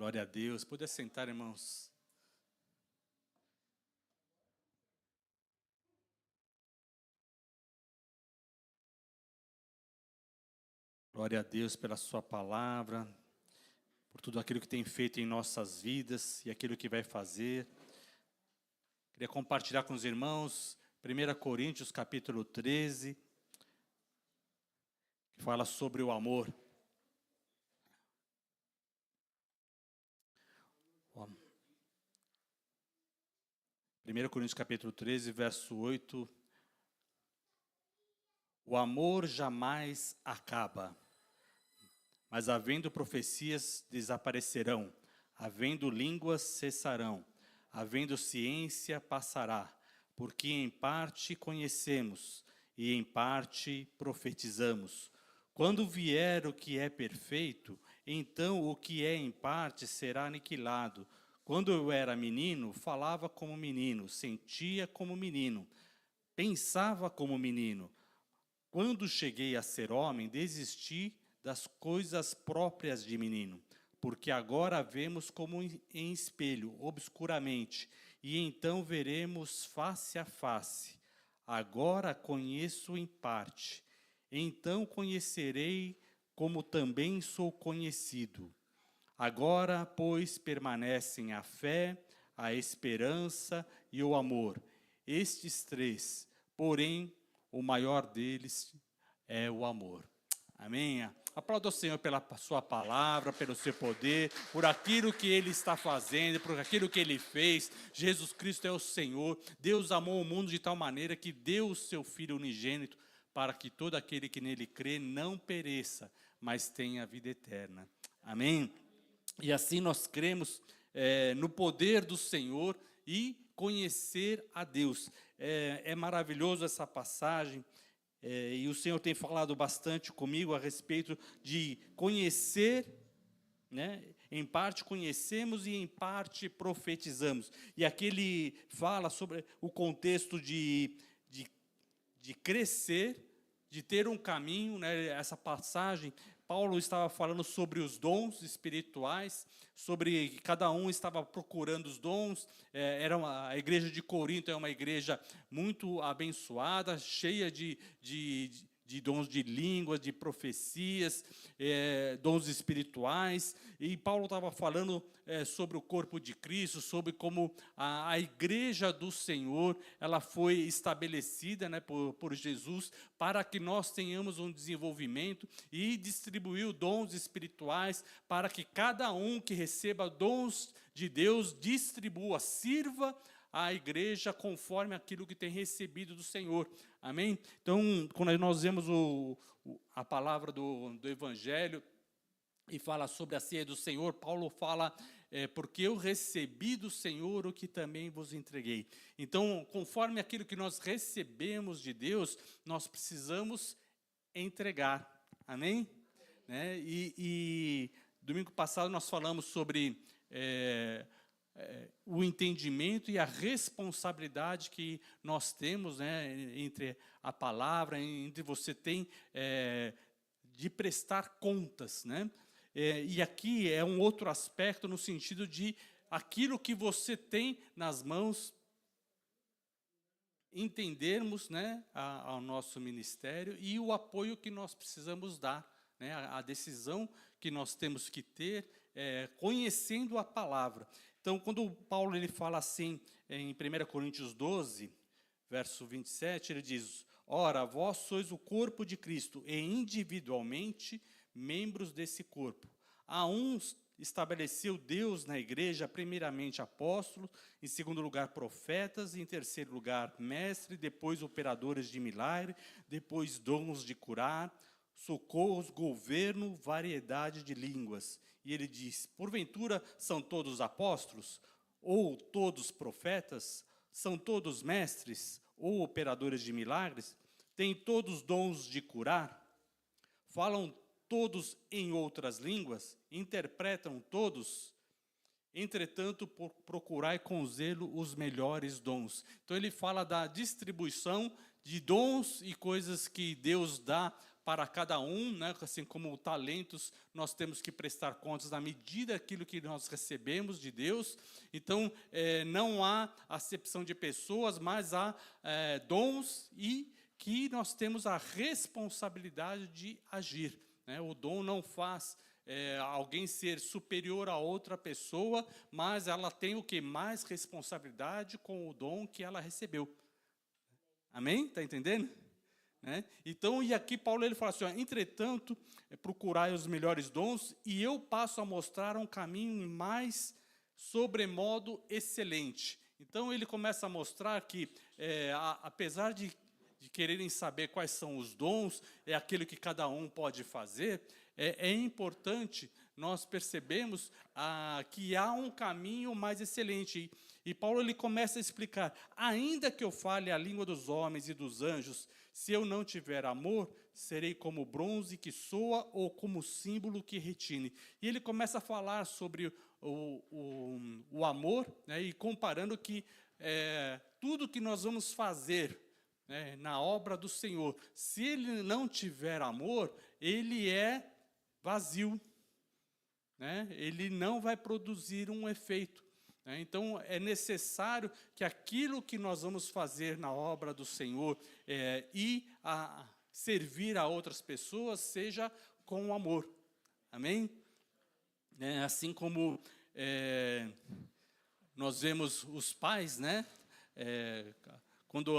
Glória a Deus. Pode assentar, irmãos. Glória a Deus pela sua palavra, por tudo aquilo que tem feito em nossas vidas e aquilo que vai fazer. Queria compartilhar com os irmãos 1 Coríntios capítulo 13, que fala sobre o amor. 1 Coríntios capítulo 13, verso 8. O amor jamais acaba, mas havendo profecias desaparecerão, havendo línguas cessarão, havendo ciência passará, porque em parte conhecemos e em parte profetizamos. Quando vier o que é perfeito, então o que é em parte será aniquilado. Quando eu era menino, falava como menino, sentia como menino, pensava como menino. Quando cheguei a ser homem, desisti das coisas próprias de menino, porque agora vemos como em espelho, obscuramente, e então veremos face a face. Agora conheço em parte, então conhecerei como também sou conhecido. Agora, pois, permanecem a fé, a esperança e o amor. Estes três, porém, o maior deles é o amor. Amém? Aplauda o Senhor pela sua palavra, pelo seu poder, por aquilo que Ele está fazendo, por aquilo que Ele fez. Jesus Cristo é o Senhor. Deus amou o mundo de tal maneira que deu o seu Filho unigênito para que todo aquele que nele crê não pereça, mas tenha a vida eterna. Amém? E assim nós cremos no poder do Senhor e conhecer a Deus. É maravilhoso essa passagem, e o Senhor tem falado bastante comigo a respeito de conhecer, né? Em parte conhecemos e em parte profetizamos. E aqui ele fala sobre o contexto de crescer, de ter um caminho, né? Essa passagem, Paulo estava falando sobre os dons espirituais, sobre que cada um estava procurando os dons. A igreja de Corinto é uma igreja muito abençoada, cheia de dons de língua, de profecias, dons espirituais. E Paulo estava falando sobre o corpo de Cristo, sobre como a igreja do Senhor, ela foi estabelecida, né, por Jesus, para que nós tenhamos um desenvolvimento, e distribuiu dons espirituais para que cada um que receba dons de Deus distribua, sirva a igreja conforme aquilo que tem recebido do Senhor. Amém? Então, quando nós vemos a palavra do Evangelho e fala sobre a ceia do Senhor, Paulo fala, porque eu recebi do Senhor o que também vos entreguei. Então, conforme aquilo que nós recebemos de Deus, nós precisamos entregar. Amém? Né? E domingo passado nós falamos sobre o entendimento e a responsabilidade que nós temos, né, entre a palavra, entre você tem de prestar contas, né? E aqui é um outro aspecto no sentido de aquilo que você tem nas mãos, entendermos, né, ao nosso ministério e o apoio que nós precisamos dar, né, a decisão que nós temos que ter, conhecendo a palavra. Então, quando Paulo ele fala assim, em 1 Coríntios 12, verso 27, ele diz: ora, vós sois o corpo de Cristo, e individualmente membros desse corpo. A uns estabeleceu Deus na igreja, primeiramente apóstolos, em segundo lugar profetas, em terceiro lugar mestres, depois operadores de milagre, depois dons de curar, socorros, governo, variedade de línguas. E ele diz: porventura são todos apóstolos? Ou todos profetas? São todos mestres? Ou operadores de milagres? Têm todos dons de curar? Falam todos em outras línguas? Interpretam todos? Entretanto, procurai com zelo os melhores dons. Então ele fala da distribuição de dons e coisas que Deus dá para cada um, né? Assim como talentos, nós temos que prestar contas na medida daquilo que nós recebemos de Deus. Então, não há acepção de pessoas, mas há dons e que nós temos a responsabilidade de agir, né? O dom não faz alguém ser superior a outra pessoa, mas ela tem o que? Mais responsabilidade com o dom que ela recebeu. Amém? Está entendendo? Né? Então, e aqui Paulo ele fala assim, ó, entretanto, procurai os melhores dons, e eu passo a mostrar um caminho mais sobremodo excelente. Então, ele começa a mostrar que, apesar de quererem saber quais são os dons, é aquilo que cada um pode fazer, é importante nós percebemos que há um caminho mais excelente. E Paulo ele começa a explicar, ainda que eu fale a língua dos homens e dos anjos, se eu não tiver amor, serei como bronze que soa ou como símbolo que retine. E ele começa a falar sobre o amor, né, e comparando que tudo que nós vamos fazer, né, na obra do Senhor, se ele não tiver amor, ele é vazio, né? Ele não vai produzir um efeito. Então, é necessário que aquilo que nós vamos fazer na obra do Senhor e a servir a outras pessoas seja com amor. Amém? Assim como nós vemos os pais, né? Quando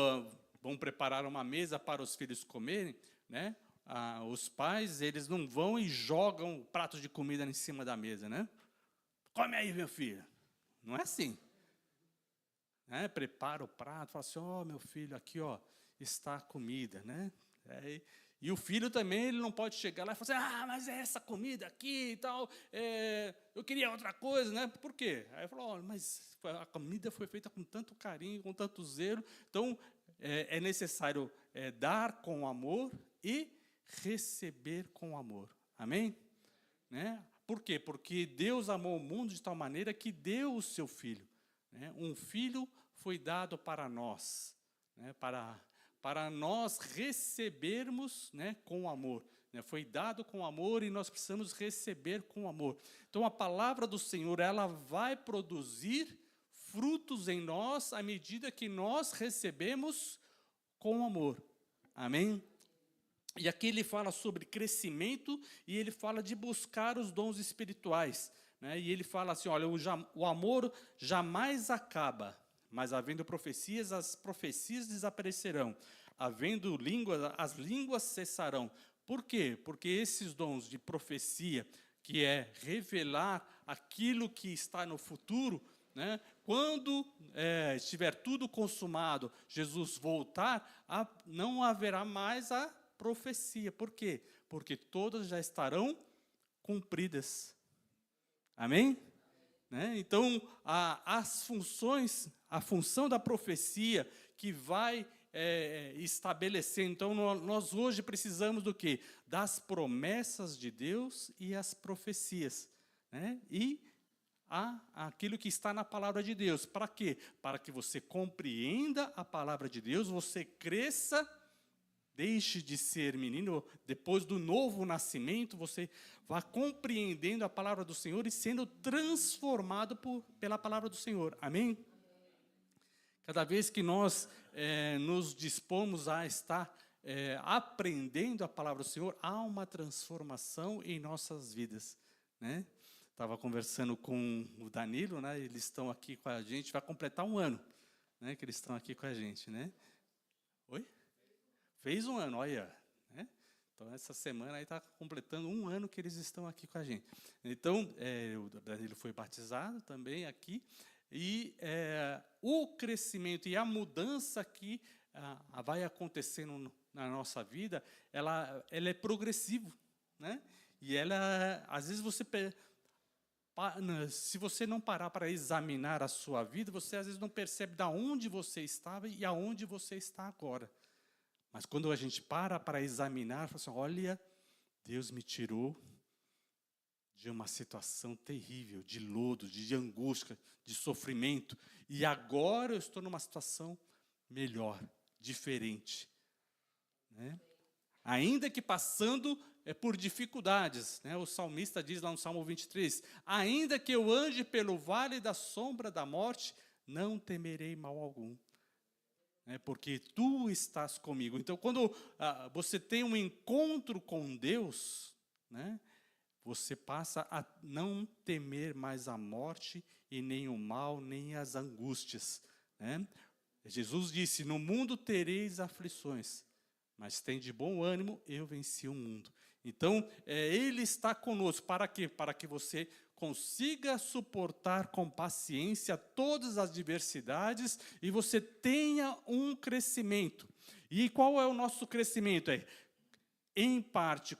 vão preparar uma mesa para os filhos comerem, né? Os pais, eles não vão e jogam pratos de comida em cima da mesa, né? Come aí, meu filho. Não é assim. Né? Prepara o prato, fala assim, ó, meu filho, aqui, ó, está a comida, né? E o filho também, ele não pode chegar lá e falar assim, mas é essa comida aqui e tal, eu queria outra coisa, né? Por quê? Aí falou, mas a comida foi feita com tanto carinho, com tanto zelo, então é necessário dar com amor e receber com amor. Amém? Né? Por quê? Porque Deus amou o mundo de tal maneira que deu o seu Filho. Né? Um Filho foi dado para nós, né? Para nós recebermos, né, com amor. Né? Foi dado com amor e nós precisamos receber com amor. Então, a palavra do Senhor, ela vai produzir frutos em nós à medida que nós recebemos com amor. Amém? E aqui ele fala sobre crescimento e ele fala de buscar os dons espirituais. Né? E ele fala assim, olha, o amor jamais acaba, mas havendo profecias, as profecias desaparecerão. Havendo línguas, as línguas cessarão. Por quê? Porque esses dons de profecia, que é revelar aquilo que está no futuro, né? Quando estiver tudo consumado, Jesus voltar, não haverá mais a profecia. Por quê? Porque todas já estarão cumpridas. Amém? Né? Então, as funções, a função da profecia que vai estabelecer. Então, nós hoje precisamos do quê? Das promessas de Deus e as profecias. Né? E aquilo que está na palavra de Deus. Para quê? Para que você compreenda a palavra de Deus, você cresça, deixe de ser menino, depois do novo nascimento, você vá compreendendo a palavra do Senhor e sendo transformado pela palavra do Senhor. Amém? Cada vez que nós nos dispomos a estar aprendendo a palavra do Senhor, há uma transformação em nossas vidas. Né? Estava conversando com o Danilo, né? Eles estão aqui com a gente, vai completar um ano, né? Que eles estão aqui com a gente. Né? Oi? Fez um ano, olha. Né? Então, essa semana está completando um ano que eles estão aqui com a gente. Então, o Danilo foi batizado também aqui. E o crescimento e a mudança que vai acontecendo na nossa vida, ela é progressivo. Né? E às vezes, se você não parar para examinar a sua vida, você às vezes não percebe de onde você estava e aonde você está agora. Mas quando a gente para examinar, fala assim, olha, Deus me tirou de uma situação terrível, de lodo, de angústia, de sofrimento, e agora eu estou numa situação melhor, diferente. Né? ainda que passando por dificuldades, né? O salmista diz lá no Salmo 23, ainda que eu ande pelo vale da sombra da morte, não temerei mal algum, porque tu estás comigo. Então, quando você tem um encontro com Deus, né, você passa a não temer mais a morte e nem o mal, nem as angústias, né? Jesus disse, no mundo tereis aflições, mas tem de bom ânimo, eu venci o mundo. Então, Ele está conosco, para quê? Para que você consiga suportar com paciência todas as adversidades e você tenha um crescimento. E qual é o nosso crescimento? Em parte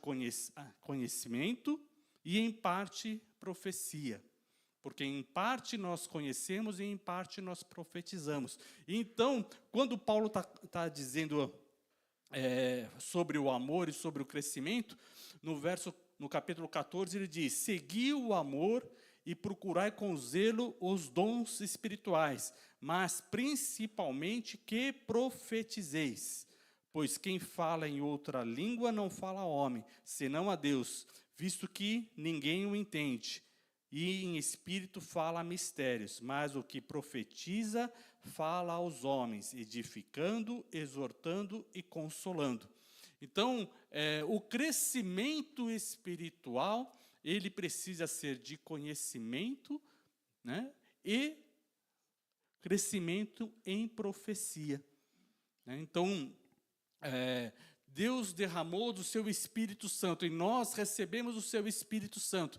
conhecimento e em parte profecia. Porque em parte nós conhecemos e em parte nós profetizamos. Então, quando Paulo está dizendo sobre o amor e sobre o crescimento, no capítulo 14 ele diz, segui o amor e procurai com zelo os dons espirituais, mas principalmente que profetizeis. Pois quem fala em outra língua não fala a homem, senão a Deus, visto que ninguém o entende. E em espírito fala mistérios, mas o que profetiza fala aos homens, edificando, exortando e consolando. Então, o crescimento espiritual, ele precisa ser de conhecimento, né, e crescimento em profecia. Então, Deus derramou do seu Espírito Santo e nós recebemos o seu Espírito Santo.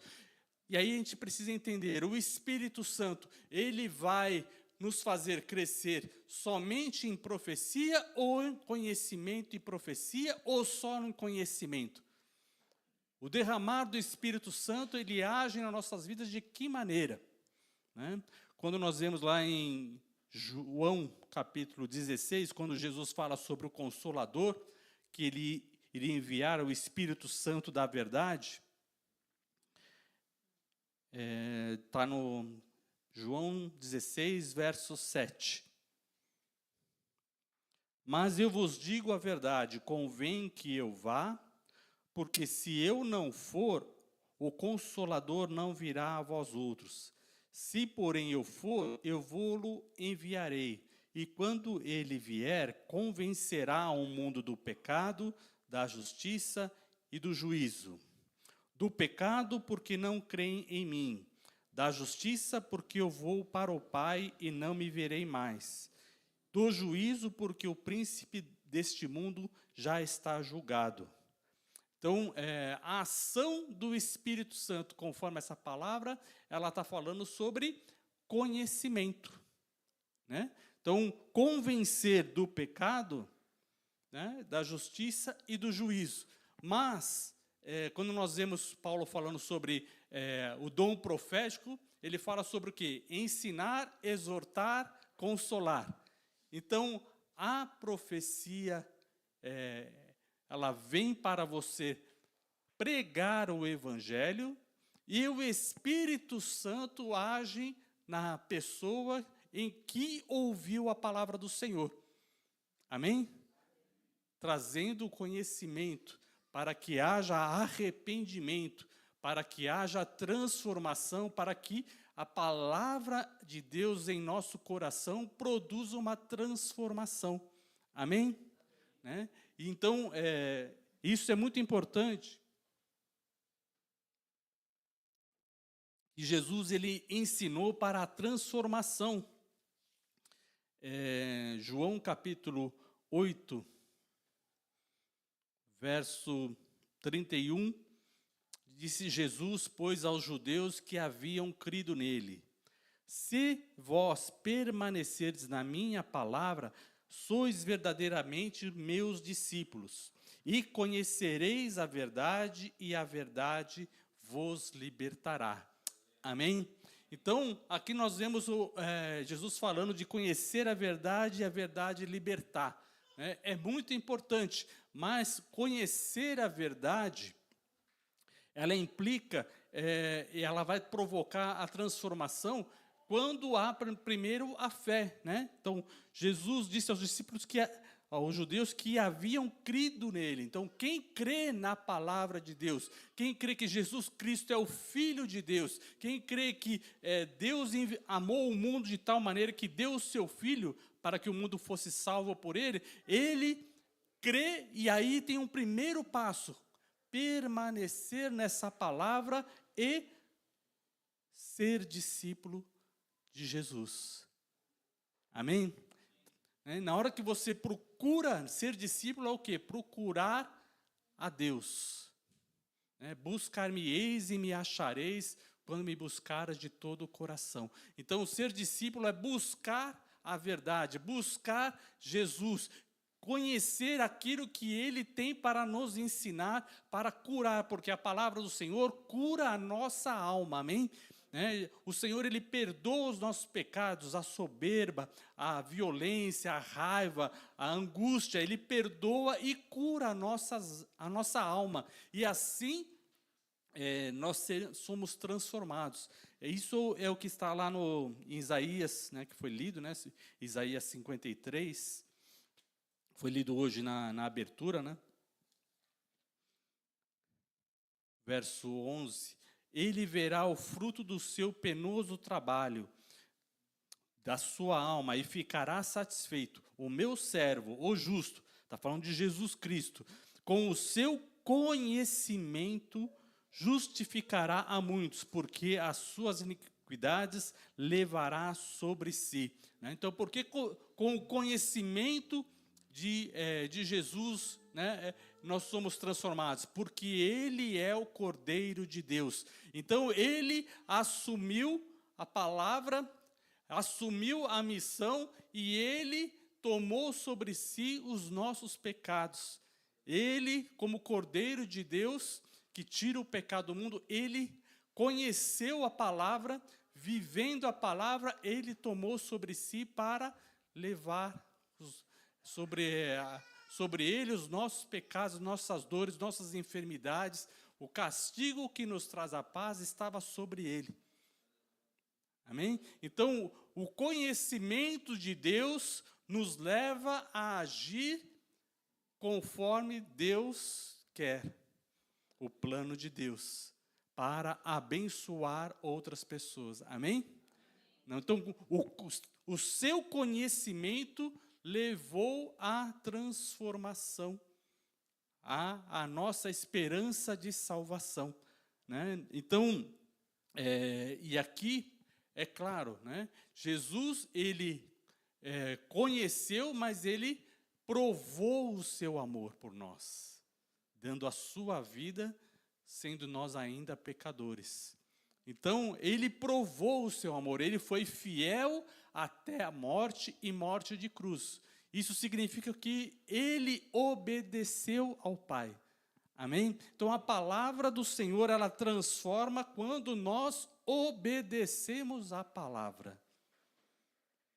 E aí a gente precisa entender, o Espírito Santo, ele vai nos fazer crescer somente em profecia ou em conhecimento e profecia ou só no conhecimento? O derramar do Espírito Santo, ele age nas nossas vidas de que maneira? Quando nós vemos lá em João capítulo 16, quando Jesus fala sobre o Consolador, que ele iria enviar o Espírito Santo da verdade, está no João 16, verso 7. Mas eu vos digo a verdade, convém que eu vá, porque se eu não for, o Consolador não virá a vós outros. Se, porém, eu for, eu vou-lo enviarei. E quando ele vier, convencerá o mundo do pecado, da justiça e do juízo. Do pecado, porque não creem em mim. Da justiça, porque eu vou para o Pai e não me verei mais. Do juízo, porque o príncipe deste mundo já está julgado. Então, a ação do Espírito Santo, conforme essa palavra, ela está falando sobre conhecimento, né? Então, convencer do pecado, né, da justiça e do juízo. Mas, quando nós vemos Paulo falando sobre o dom profético, ele fala sobre o quê? Ensinar, exortar, consolar. Então, a profecia, ela vem para você pregar o Evangelho e o Espírito Santo age na pessoa em que ouviu a palavra do Senhor. Amém? Trazendo conhecimento para que haja arrependimento, para que haja transformação, para que a palavra de Deus em nosso coração produza uma transformação. Amém? Né? Então, isso é muito importante. E Jesus, ele ensinou para a transformação. João capítulo 8, verso 31, disse Jesus, pois aos judeus que haviam crido nele, se vós permanecerdes na minha palavra, sois verdadeiramente meus discípulos, e conhecereis a verdade, e a verdade vos libertará. Amém? Então, aqui nós vemos Jesus falando de conhecer a verdade e a verdade libertar. É muito importante, mas conhecer a verdade, ela implica, e ela vai provocar a transformação quando há primeiro a fé, né? Então, Jesus disse aos discípulos que aos judeus que haviam crido nele. Então, quem crê na palavra de Deus, quem crê que Jesus Cristo é o Filho de Deus, quem crê que Deus amou o mundo de tal maneira que deu o seu Filho para que o mundo fosse salvo por ele, ele crê, e aí tem um primeiro passo: permanecer nessa palavra e ser discípulo de Jesus. Amém? Na hora que você procura ser discípulo, é o quê? Procurar a Deus. Buscar-me-eis e me achareis quando me buscares de todo o coração. Então, ser discípulo é buscar a verdade, buscar Jesus, conhecer aquilo que Ele tem para nos ensinar, para curar, porque a palavra do Senhor cura a nossa alma, amém? O Senhor, Ele perdoa os nossos pecados, a soberba, a violência, a raiva, a angústia, Ele perdoa e cura a nossa alma, e assim nós somos transformados. Isso é o que está lá em Isaías, que foi lido, Isaías 53, foi lido hoje na abertura, verso 11. Ele verá o fruto do seu penoso trabalho, da sua alma, e ficará satisfeito. O meu servo, o justo, está falando de Jesus Cristo, com o seu conhecimento justificará a muitos, porque as suas iniquidades levará sobre si. Então, porque com o conhecimento de Jesus, nós somos transformados? Porque Ele é o Cordeiro de Deus. Então, Ele assumiu a palavra, assumiu a missão, e Ele tomou sobre si os nossos pecados. Ele, como Cordeiro de Deus, que tira o pecado do mundo, Ele conheceu a palavra, vivendo a palavra, Ele tomou sobre si para levar sobre Ele os nossos pecados, nossas dores, nossas enfermidades. O castigo que nos traz a paz estava sobre Ele. Amém? Então, o conhecimento de Deus nos leva a agir conforme Deus quer. O plano de Deus para abençoar outras pessoas. Amém? Então, o seu conhecimento levou à transformação, à nossa esperança de salvação. Então, e aqui, é claro, Jesus, Ele conheceu, mas Ele provou o seu amor por nós, dando a sua vida, sendo nós ainda pecadores. Então, Ele provou o seu amor, Ele foi fiel até a morte, e morte de cruz. Isso significa que Ele obedeceu ao Pai. Amém? Então, a palavra do Senhor, ela transforma quando nós obedecemos a palavra.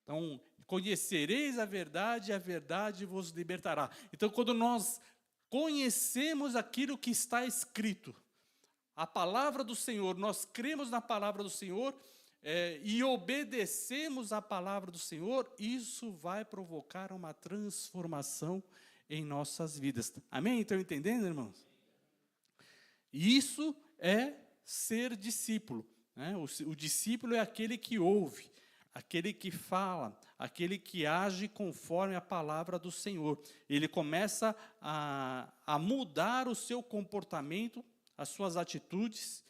Então, conhecereis a verdade, e a verdade vos libertará. Então, quando nós conhecemos aquilo que está escrito, a palavra do Senhor, nós cremos na palavra do Senhor e obedecemos a palavra do Senhor, isso vai provocar uma transformação em nossas vidas. Amém? Estão entendendo, irmãos? Isso é ser discípulo. O discípulo é aquele que ouve, aquele que fala, aquele que age conforme a palavra do Senhor. Ele começa a mudar o seu comportamento, as suas atitudes,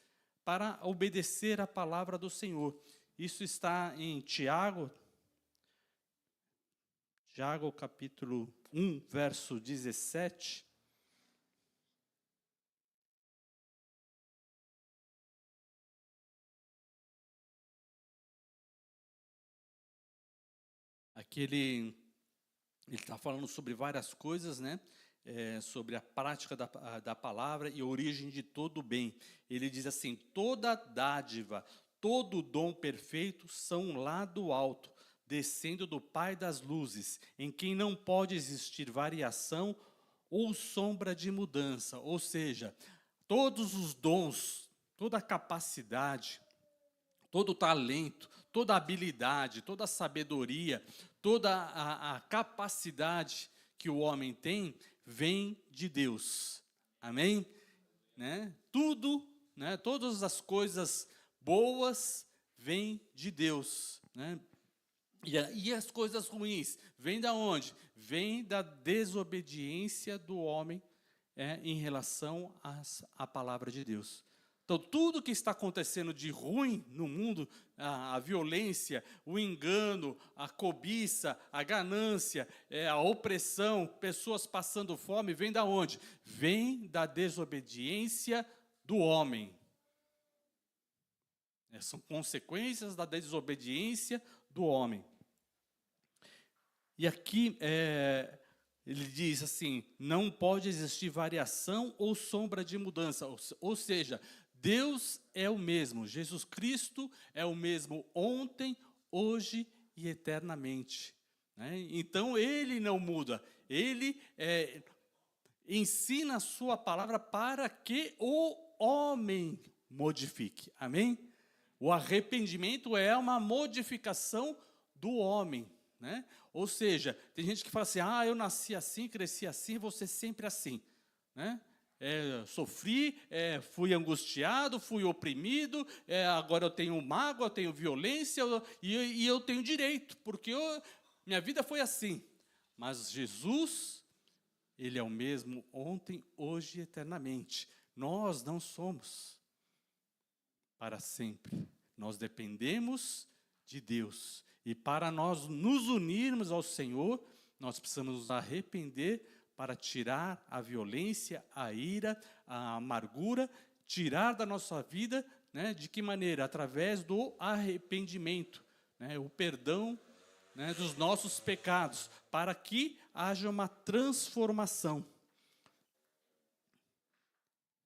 para obedecer a palavra do Senhor. Isso está em Tiago capítulo 1, verso 17. Aqui ele está falando sobre várias coisas, sobre a prática da palavra e a origem de todo o bem. Ele diz assim: toda dádiva, todo dom perfeito são lá do alto, descendo do Pai das luzes, em quem não pode existir variação ou sombra de mudança. Ou seja, todos os dons, toda a capacidade, todo o talento, toda a habilidade, toda a sabedoria, toda a capacidade que o homem tem vem de Deus. Amém? Né? Tudo, né? Todas as coisas boas vêm de Deus, né? E as coisas ruins vêm da onde? Vêm da desobediência do homem em relação à palavra de Deus. Então, tudo que está acontecendo de ruim no mundo, a violência, o engano, a cobiça, a ganância, a opressão, pessoas passando fome, vem da onde? Vem da desobediência do homem. São consequências da desobediência do homem. E aqui ele diz assim, não pode existir variação ou sombra de mudança, ou seja, Deus é o mesmo, Jesus Cristo é o mesmo ontem, hoje e eternamente. Né? Então ele não muda, ele ensina a sua palavra para que o homem modifique. Amém? O arrependimento é uma modificação do homem, né? Ou seja, tem gente que fala assim, eu nasci assim, cresci assim, vou ser sempre assim, né? Sofri, fui angustiado, fui oprimido, agora eu tenho mágoa, eu tenho violência, e eu tenho direito, porque minha vida foi assim. Mas Jesus, Ele é o mesmo ontem, hoje e eternamente. Nós não somos para sempre. Nós dependemos de Deus. E para nós nos unirmos ao Senhor, nós precisamos nos arrepender para tirar a violência, a ira, a amargura, tirar da nossa vida, né? De que maneira? Através do arrependimento, né? O perdão, né, dos nossos pecados, para que haja uma transformação.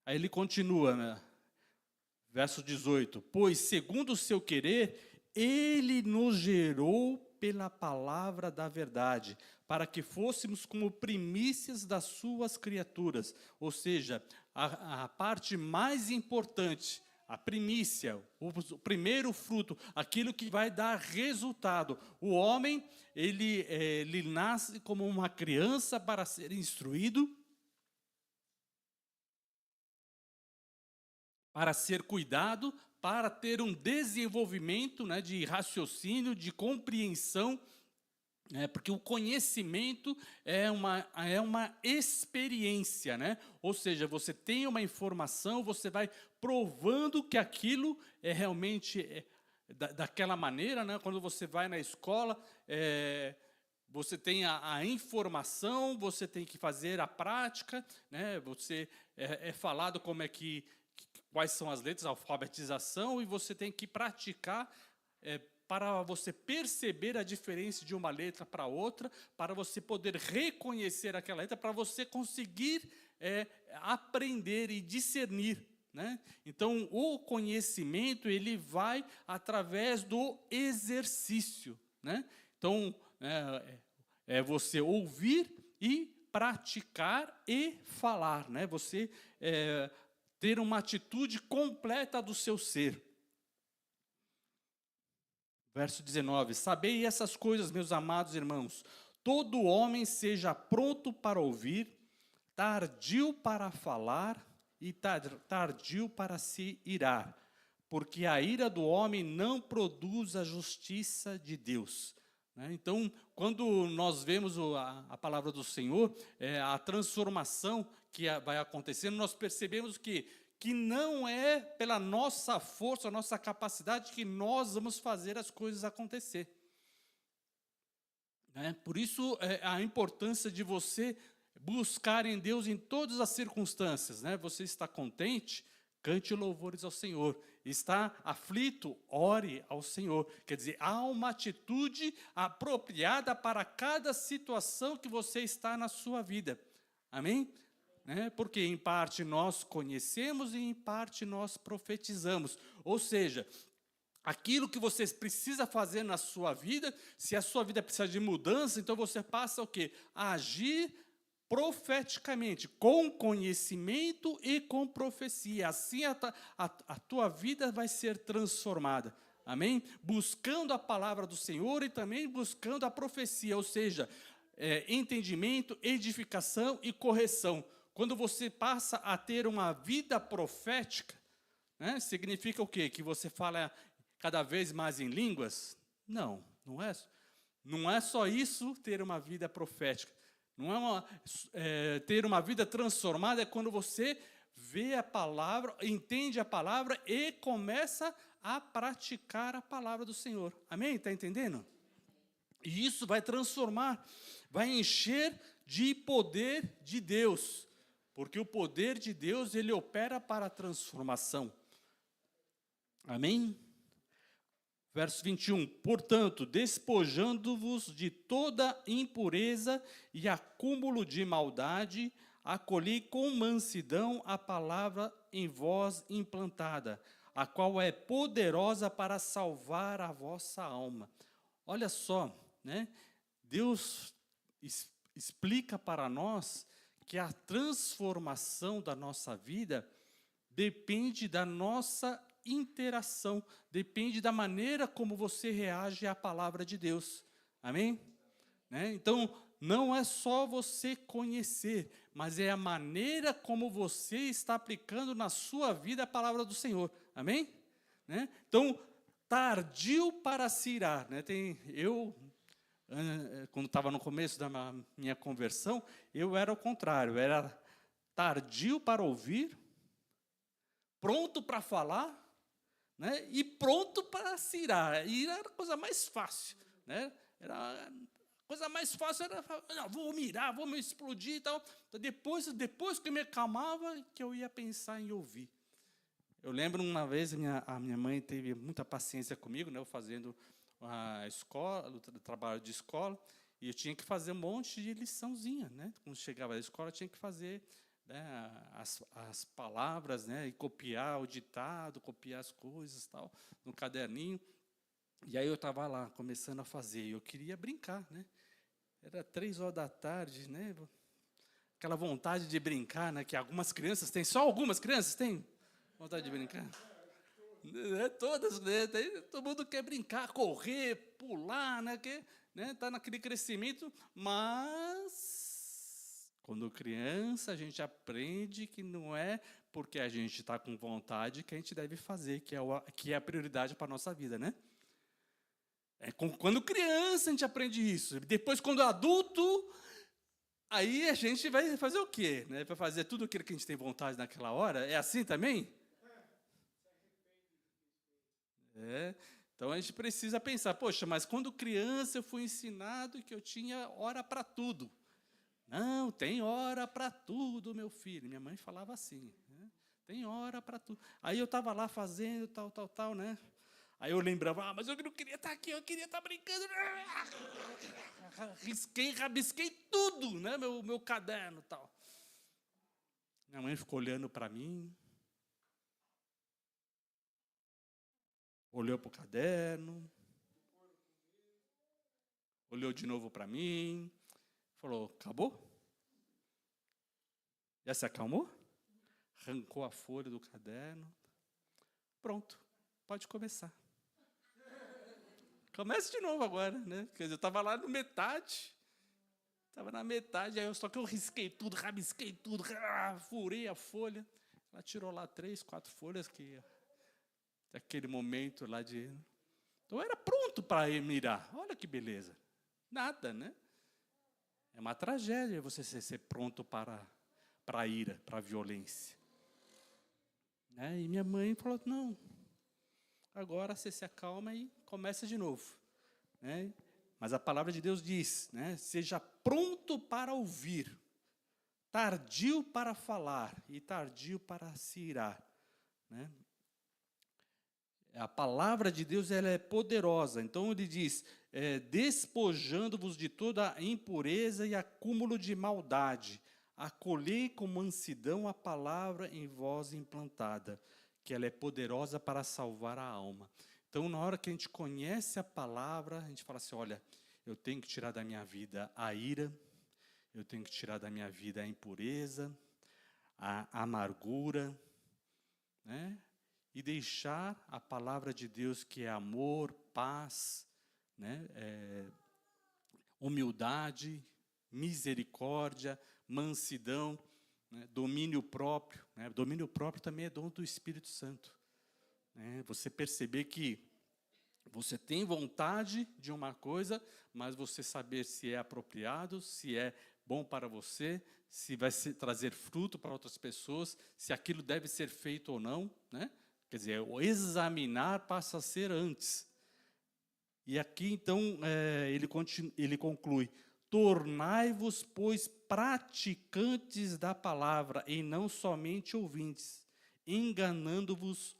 Aí ele continua, né? Verso 18, pois segundo o seu querer, ele nos gerou pela palavra da verdade, para que fôssemos como primícias das suas criaturas. Ou seja, a parte mais importante, a primícia, o primeiro fruto, aquilo que vai dar resultado. O homem, ele nasce como uma criança para ser instruído, para ser cuidado, para ter um desenvolvimento, né, de raciocínio, de compreensão, porque o conhecimento é uma experiência, né? Ou seja, você tem uma informação, você vai provando que aquilo é realmente daquela maneira, né? Quando você vai na escola, você tem a informação, você tem que fazer a prática, né? Você é falado como quais são as letras, a alfabetização, e você tem que praticar para você perceber a diferença de uma letra para outra, para você poder reconhecer aquela letra, para você conseguir aprender e discernir, né? Então, o conhecimento, ele vai através do exercício, né? Então, é você ouvir e praticar e falar, né? Você ter uma atitude completa do seu ser. Verso 19, sabei essas coisas, meus amados irmãos, todo homem seja pronto para ouvir, tardio para falar e tardio para se irar, porque a ira do homem não produz a justiça de Deus. Então, quando nós vemos a palavra do Senhor, a transformação que vai acontecendo, nós percebemos que não é pela nossa força, a nossa capacidade que nós vamos fazer as coisas acontecer. Por isso, a importância de você buscar em Deus em todas as circunstâncias. Você está contente? Cante louvores ao Senhor. Está aflito? Ore ao Senhor. Quer dizer, há uma atitude apropriada para cada situação que você está na sua vida. Amém? Porque em parte nós conhecemos e em parte nós profetizamos. Ou seja, aquilo que você precisa fazer na sua vida, se a sua vida precisa de mudança, então você passa o quê? A agir profeticamente, com conhecimento e com profecia. Assim a tua vida vai ser transformada. Amém? Buscando a palavra do Senhor e também buscando a profecia, ou seja, entendimento, edificação e correção. Quando você passa a ter uma vida profética, né, significa o quê? Que você fala cada vez mais em línguas? Não, não é só isso ter uma vida profética. Não é ter uma vida transformada, é quando você vê a palavra, entende a palavra e começa a praticar a palavra do Senhor. Amém? Está entendendo? E isso vai transformar, vai encher de poder de Deus. Porque o poder de Deus, ele opera para a transformação. Amém? Verso 21. Portanto, despojando-vos de toda impureza e acúmulo de maldade, acolhei com mansidão a palavra em vós implantada, a qual é poderosa para salvar a vossa alma. Olha só, né? Deus explica para nós que a transformação da nossa vida depende da nossa interação, depende da maneira como você reage à palavra de Deus. Amém? Né? Então, não é só você conhecer, mas é a maneira como você está aplicando na sua vida a palavra do Senhor. Amém? Né? Então, tardio para se irar. Né? Quando estava no começo da minha conversão, eu era o contrário, era tardio para ouvir, pronto para falar, né, e pronto para se irar. Irar era a coisa mais fácil. Né? A coisa mais fácil era falar, não, vou me irar, vou me explodir e tal. Depois que eu me acalmava, que eu ia pensar em ouvir. Eu lembro uma vez, a minha mãe teve muita paciência comigo, né, eu fazendo a escola, o trabalho de escola, e eu tinha que fazer um monte de liçãozinha, né? Quando chegava da escola, eu tinha que fazer, né, as palavras, né, e copiar o ditado, copiar as coisas, tal, no caderninho. E aí eu estava lá, começando a fazer, e eu queria brincar, né? Era 3 horas da tarde, né? Aquela vontade de brincar, né, que algumas crianças têm, só algumas crianças têm vontade de brincar. Todas, né? Todo mundo quer brincar, correr, pular, né? Tá naquele crescimento, mas quando criança a gente aprende que não é porque a gente está com vontade que a gente deve fazer, que é a prioridade para a nossa vida, né? Quando criança a gente aprende isso. Depois, quando adulto, aí a gente vai fazer o quê? Né? Vai fazer tudo aquilo que a gente tem vontade naquela hora? É assim também? Então a gente precisa pensar, poxa, mas quando criança eu fui ensinado que eu tinha hora para tudo. Não, tem hora para tudo, meu filho. Minha mãe falava assim, né? Tem hora para tudo. Aí eu estava lá fazendo tal, né? Aí eu lembrava, mas eu não queria estar aqui, eu queria estar brincando. Rabisquei tudo, né? Meu caderno e tal. Minha mãe ficou olhando para mim. Olhou para o caderno, olhou de novo para mim, falou, acabou? Já se acalmou? Arrancou a folha do caderno. Pronto, pode começar. Começa de novo agora, né? Quer dizer, eu estava lá no metade, só que eu risquei tudo, rabisquei tudo, furei a folha. Ela tirou lá 3, 4 folhas que... Aquele momento lá de... Então, eu era pronto para mirar. Olha que beleza. Nada, né? É uma tragédia você ser pronto para a ira, para a violência. Né? E minha mãe falou, não, agora você se acalma e começa de novo. Né? Mas a palavra de Deus diz, né? Seja pronto para ouvir, tardio para falar e tardio para se irar. Né? A palavra de Deus ela é poderosa. Então ele diz, despojando-vos de toda a impureza e acúmulo de maldade, acolhei com mansidão a palavra em vós implantada, que ela é poderosa para salvar a alma. Então, na hora que a gente conhece a palavra, a gente fala assim, olha, eu tenho que tirar da minha vida a ira, eu tenho que tirar da minha vida a impureza, a amargura, né? E deixar a palavra de Deus, que é amor, paz, né? Humildade, misericórdia, mansidão, né, domínio próprio. Né? Domínio próprio também é dom do Espírito Santo. Né? Você perceber que você tem vontade de uma coisa, mas você saber se é apropriado, se é bom para você, se vai trazer fruto para outras pessoas, se aquilo deve ser feito ou não. Né? Quer dizer, o examinar passa a ser antes. E aqui, então, ele conclui: tornai-vos, pois, praticantes da palavra, e não somente ouvintes, enganando-vos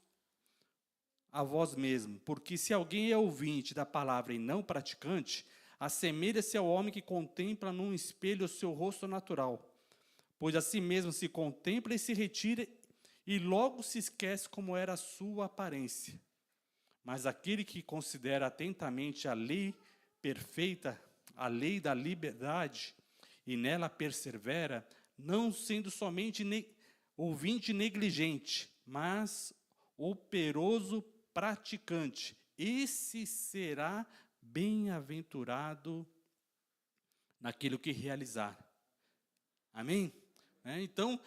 a vós mesmos. Porque se alguém é ouvinte da palavra e não praticante, assemelha-se ao homem que contempla num espelho o seu rosto natural. Pois a si mesmo se contempla e se retira, e logo se esquece como era a sua aparência. Mas aquele que considera atentamente a lei perfeita, a lei da liberdade, e nela persevera, não sendo somente ouvinte negligente, mas operoso praticante, esse será bem-aventurado naquilo que realizar. Amém? Então,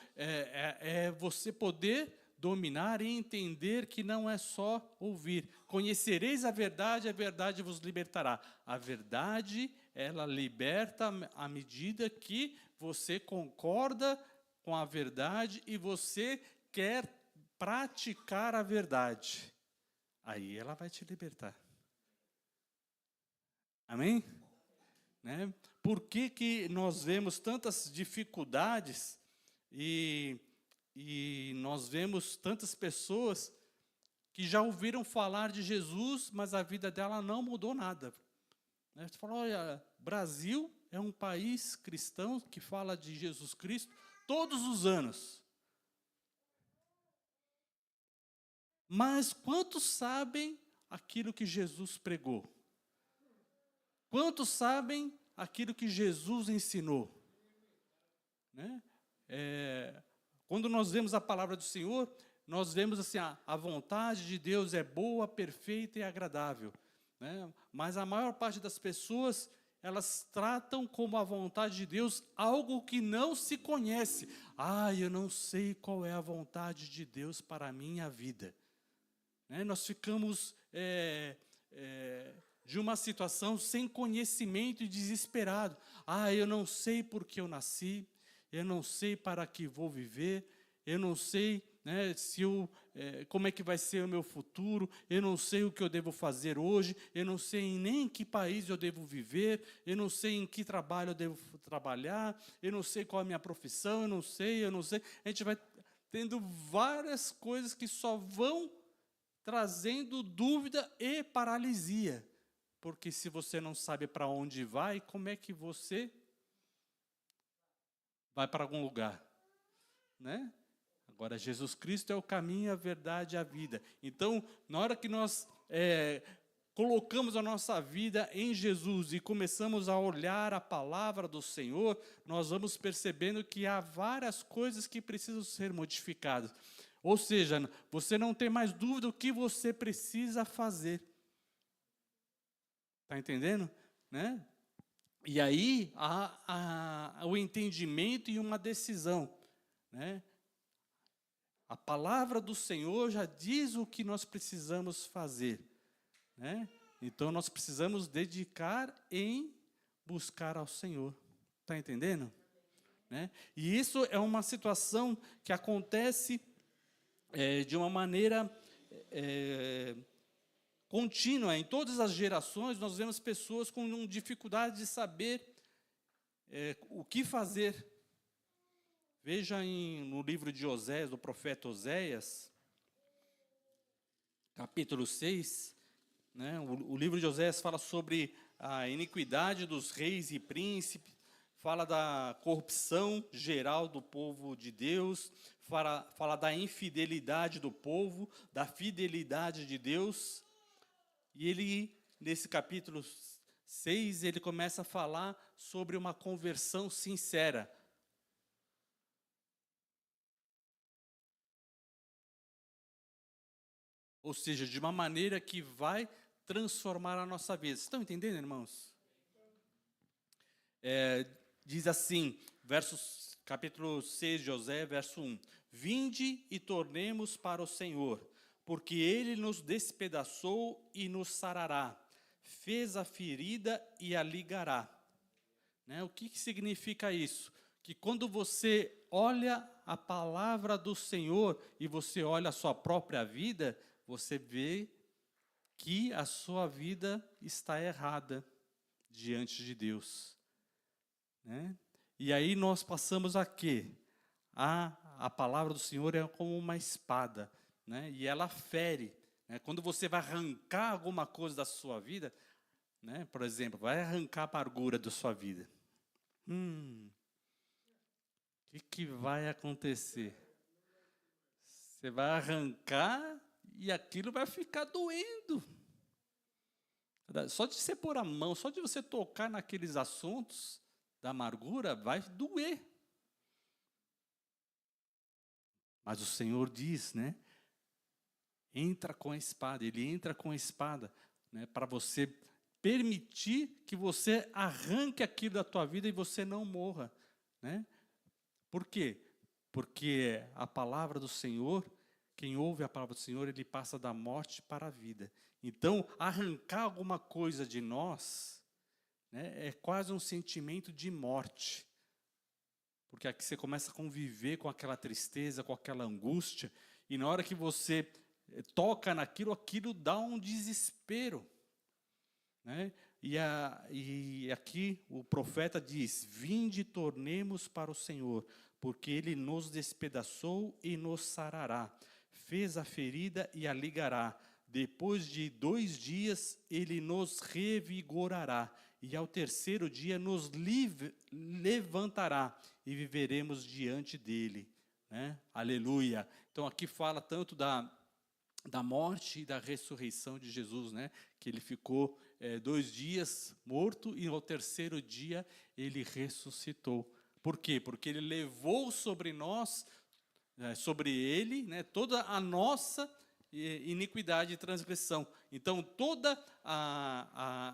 você poder dominar e entender que não é só ouvir. Conhecereis a verdade vos libertará. A verdade, ela liberta à medida que você concorda com a verdade e você quer praticar a verdade. Aí ela vai te libertar. Amém? Né? Por que nós vemos tantas dificuldades e nós vemos tantas pessoas que já ouviram falar de Jesus, mas a vida dela não mudou nada. Você fala, olha, Brasil é um país cristão que fala de Jesus Cristo todos os anos. Mas quantos sabem aquilo que Jesus pregou? Quantos sabem aquilo que Jesus ensinou? Né? Quando nós vemos a palavra do Senhor, nós vemos assim, a vontade de Deus é boa, perfeita e agradável. Né? Mas a maior parte das pessoas, elas tratam como a vontade de Deus algo que não se conhece. Eu não sei qual é a vontade de Deus para a minha vida. Né? Nós ficamos de uma situação sem conhecimento e desesperado. Eu não sei por que eu nasci, eu não sei para que vou viver, eu não sei, né, como é que vai ser o meu futuro, eu não sei o que eu devo fazer hoje, eu não sei nem em que país eu devo viver, eu não sei em que trabalho eu devo trabalhar, eu não sei qual é a minha profissão, eu não sei. A gente vai tendo várias coisas que só vão trazendo dúvida e paralisia. Porque se você não sabe para onde vai, como é que você vai para algum lugar? Né? Agora, Jesus Cristo é o caminho, a verdade e a vida. Então, na hora que nós colocamos a nossa vida em Jesus e começamos a olhar a palavra do Senhor, nós vamos percebendo que há várias coisas que precisam ser modificadas. Ou seja, você não tem mais dúvida do que você precisa fazer. Está entendendo? Né? E aí há o entendimento e uma decisão. Né? A palavra do Senhor já diz o que nós precisamos fazer. Né? Então nós precisamos dedicar em buscar ao Senhor. Está entendendo? Né? E isso é uma situação que acontece de uma maneira contínua. Em todas as gerações nós vemos pessoas com dificuldade de saber o que fazer. Veja no livro de Oséias, do profeta Oséias, capítulo 6, né, o livro de Oséias fala sobre a iniquidade dos reis e príncipes, fala da corrupção geral do povo de Deus, fala da infidelidade do povo, da fidelidade de Deus. E ele, nesse capítulo 6, ele começa a falar sobre uma conversão sincera. Ou seja, de uma maneira que vai transformar a nossa vida. Vocês estão entendendo, irmãos? diz assim, capítulo 6 de Josué, verso 1. Vinde e tornemos para o Senhor, porque Ele nos despedaçou e nos sarará, fez a ferida e a ligará. Né? O que significa isso? Que quando você olha a palavra do Senhor e você olha a sua própria vida, você vê que a sua vida está errada diante de Deus. Né? E aí nós passamos a quê? A palavra do Senhor é como uma espada, né? E ela fere. Né? Quando você vai arrancar alguma coisa da sua vida, né? Por exemplo, vai arrancar a amargura da sua vida. O que vai acontecer? Você vai arrancar e aquilo vai ficar doendo. Só de você pôr a mão, só de você tocar naqueles assuntos da amargura, vai doer. Mas o Senhor diz, né? Entra com a espada, Ele entra com a espada, né? Para você permitir que você arranque aquilo da tua vida e você não morra, né? Por quê? Porque a palavra do Senhor, quem ouve a palavra do Senhor, ele passa da morte para a vida. Então, arrancar alguma coisa de nós, né, é quase um sentimento de morte. Porque aqui você começa a conviver com aquela tristeza, com aquela angústia, e na hora que você toca naquilo, aquilo dá um desespero. Né? E aqui o profeta diz, vinde e tornemos para o Senhor, porque Ele nos despedaçou e nos sarará, fez a ferida e a ligará, depois de 2 dias Ele nos revigorará, e ao terceiro dia nos levantará, e viveremos diante dEle. Né? Aleluia! Então aqui fala tanto da morte e da ressurreição de Jesus, né? Que Ele ficou 2 dias morto e ao terceiro dia Ele ressuscitou. Por quê? Porque Ele levou sobre nós, sobre Ele, né, toda a nossa iniquidade e transgressão. Então,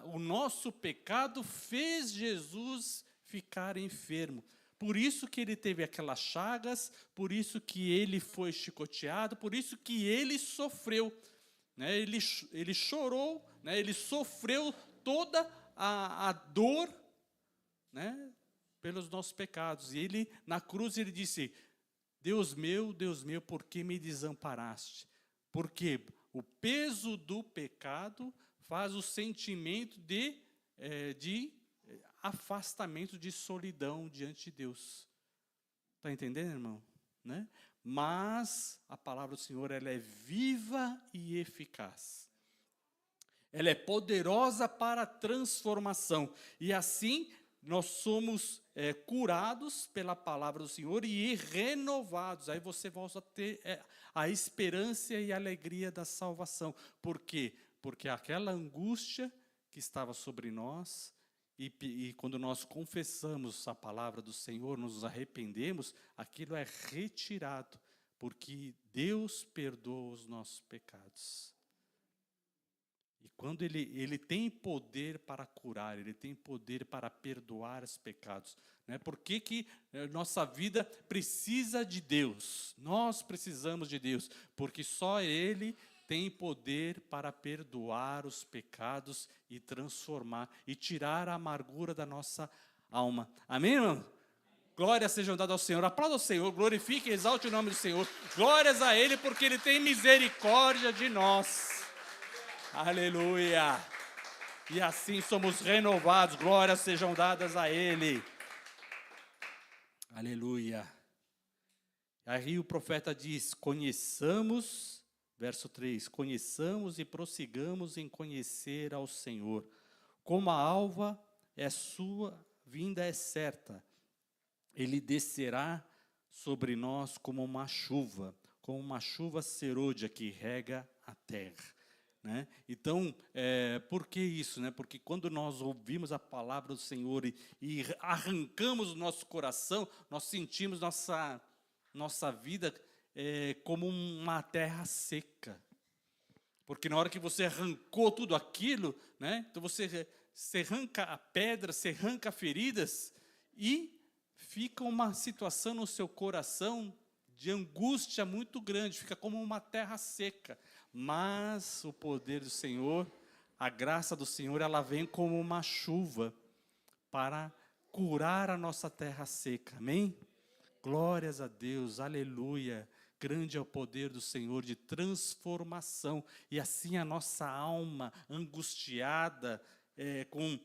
o nosso pecado fez Jesus ficar enfermo. Por isso que Ele teve aquelas chagas, por isso que Ele foi chicoteado, por isso que Ele sofreu. Né? Ele chorou, né? Ele sofreu toda a dor, né? Pelos nossos pecados. E Ele, na cruz, Ele disse, Deus meu, por que me desamparaste? Porque o peso do pecado faz o sentimento de afastamento, de solidão diante de Deus. Está entendendo, irmão? Né? Mas a palavra do Senhor, ela é viva e eficaz. Ela é poderosa para a transformação. E assim, nós somos curados pela palavra do Senhor e renovados. Aí você volta a ter a esperança e a alegria da salvação. Por quê? Porque aquela angústia que estava sobre nós, e quando nós confessamos a palavra do Senhor, nos arrependemos, aquilo é retirado, porque Deus perdoa os nossos pecados. E quando Ele tem poder para curar, Ele tem poder para perdoar os pecados. Né? Por que nossa vida precisa de Deus? Nós precisamos de Deus, porque só Ele tem poder para perdoar os pecados e transformar, e tirar a amargura da nossa alma. Amém, irmão? Glórias sejam dadas ao Senhor. Aplauda o Senhor, glorifique e exalte o nome do Senhor. Glórias a Ele, porque Ele tem misericórdia de nós. Aleluia! E assim somos renovados, glórias sejam dadas a Ele. Aleluia! Aí o profeta diz, conheçamos, verso 3, conheçamos e prossigamos em conhecer ao Senhor. Como a alva é sua, vinda é certa. Ele descerá sobre nós como uma chuva serôdia que rega a terra. Né? Então, por que isso? Né? Porque quando nós ouvimos a palavra do Senhor e arrancamos o nosso coração, nós sentimos nossa vida como uma terra seca. Porque na hora que você arrancou tudo aquilo, né? Então você arranca a pedra, você arranca feridas, e fica uma situação no seu coração de angústia muito grande, fica como uma terra seca. Mas o poder do Senhor, a graça do Senhor, ela vem como uma chuva para curar a nossa terra seca. Amém? Glórias a Deus, aleluia. Grande é o poder do Senhor de transformação. E assim a nossa alma angustiada, com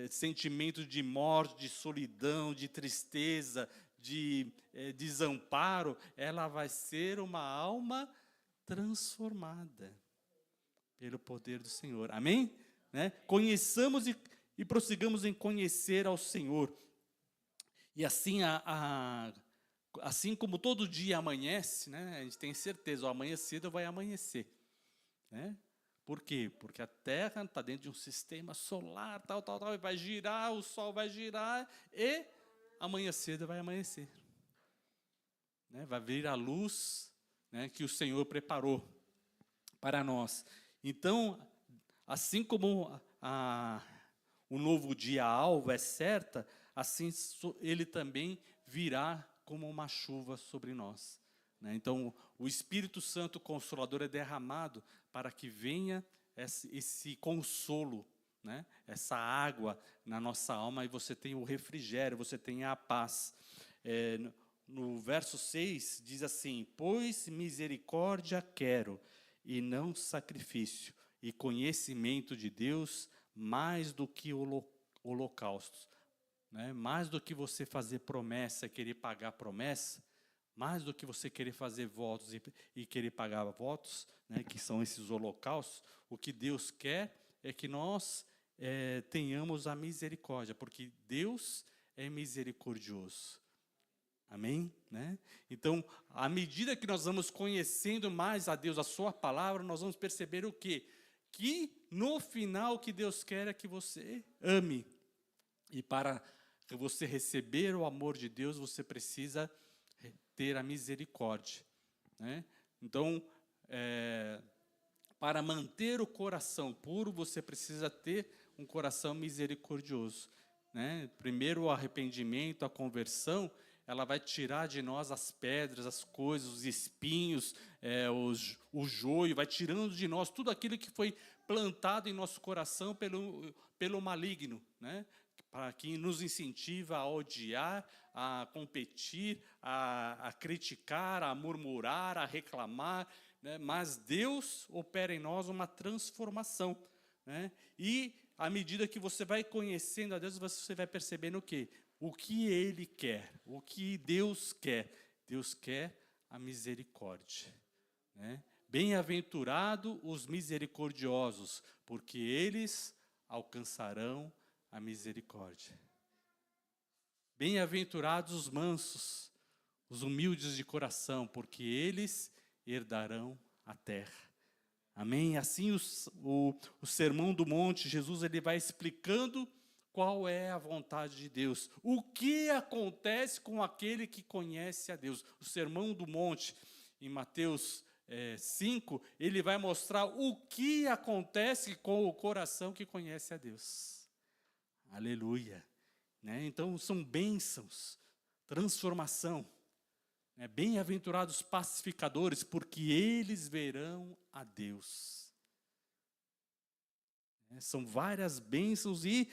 sentimento de morte, de solidão, de tristeza, de desamparo, ela vai ser uma alma transformada pelo poder do Senhor. Amém? Né? Conheçamos e prossigamos em conhecer ao Senhor. E assim, assim como todo dia amanhece, né, a gente tem certeza, amanhã cedo vai amanhecer. Né? Por quê? Porque a Terra está dentro de um sistema solar, tal, e vai girar, o Sol vai girar, e amanhã cedo vai amanhecer. Né? Vai vir a luz, né, que o Senhor preparou para nós. Então, assim como o novo dia alvo é certa, assim ele também virá como uma chuva sobre nós. Né? Então, o Espírito Santo Consolador é derramado para que venha esse consolo, né? Essa água na nossa alma, e você tenha o refrigério, você tenha a paz. No verso 6 diz assim: pois misericórdia quero, e não sacrifício, e conhecimento de Deus mais do que holocaustos. Né? Mais do que você fazer promessa, querer pagar promessa, mais do que você querer fazer votos e querer pagar votos, né, que são esses holocaustos, o que Deus quer é que nós tenhamos a misericórdia, porque Deus é misericordioso. Amém? Né? Então, à medida que nós vamos conhecendo mais a Deus, a sua palavra, nós vamos perceber o quê? Que no final o que Deus quer é que você ame. E para você receber o amor de Deus, você precisa ter a misericórdia. Né? Então, para manter o coração puro, você precisa ter um coração misericordioso. Né? Primeiro o arrependimento, a conversão, ela vai tirar de nós as pedras, as coisas, os espinhos, o joio, vai tirando de nós tudo aquilo que foi plantado em nosso coração pelo maligno, né? Para que nos incentiva a odiar, a competir, a criticar, a murmurar, a reclamar, né? Mas Deus opera em nós uma transformação. Né? E à medida que você vai conhecendo a Deus, você vai percebendo o quê? O que Ele quer, o que Deus quer. Deus quer a misericórdia. Né? Bem-aventurado os misericordiosos, porque eles alcançarão a misericórdia. Bem-aventurados os mansos, os humildes de coração, porque eles herdarão a terra. Amém? Assim o Sermão do Monte, Jesus ele vai explicando qual é a vontade de Deus. O que acontece com aquele que conhece a Deus. O Sermão do Monte, em Mateus 5, ele vai mostrar o que acontece com o coração que conhece a Deus. Aleluia. Né? Então, são bênçãos, transformação. Né? Bem-aventurados pacificadores, porque eles verão a Deus. São várias bênçãos e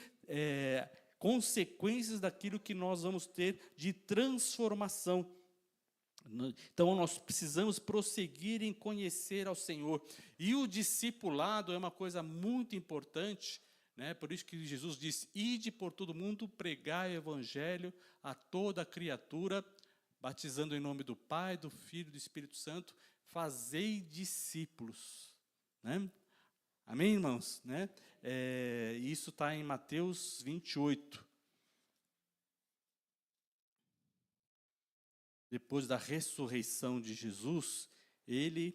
consequências daquilo que nós vamos ter de transformação. Então, nós precisamos prosseguir em conhecer ao Senhor. E o discipulado é uma coisa muito importante, né? Por isso que Jesus disse: ide por todo mundo, pregai o evangelho a toda criatura, batizando em nome do Pai, do Filho e do Espírito Santo, fazei discípulos. Né? Amém, irmãos? Né? Isso está em Mateus 28. Depois da ressurreição de Jesus, ele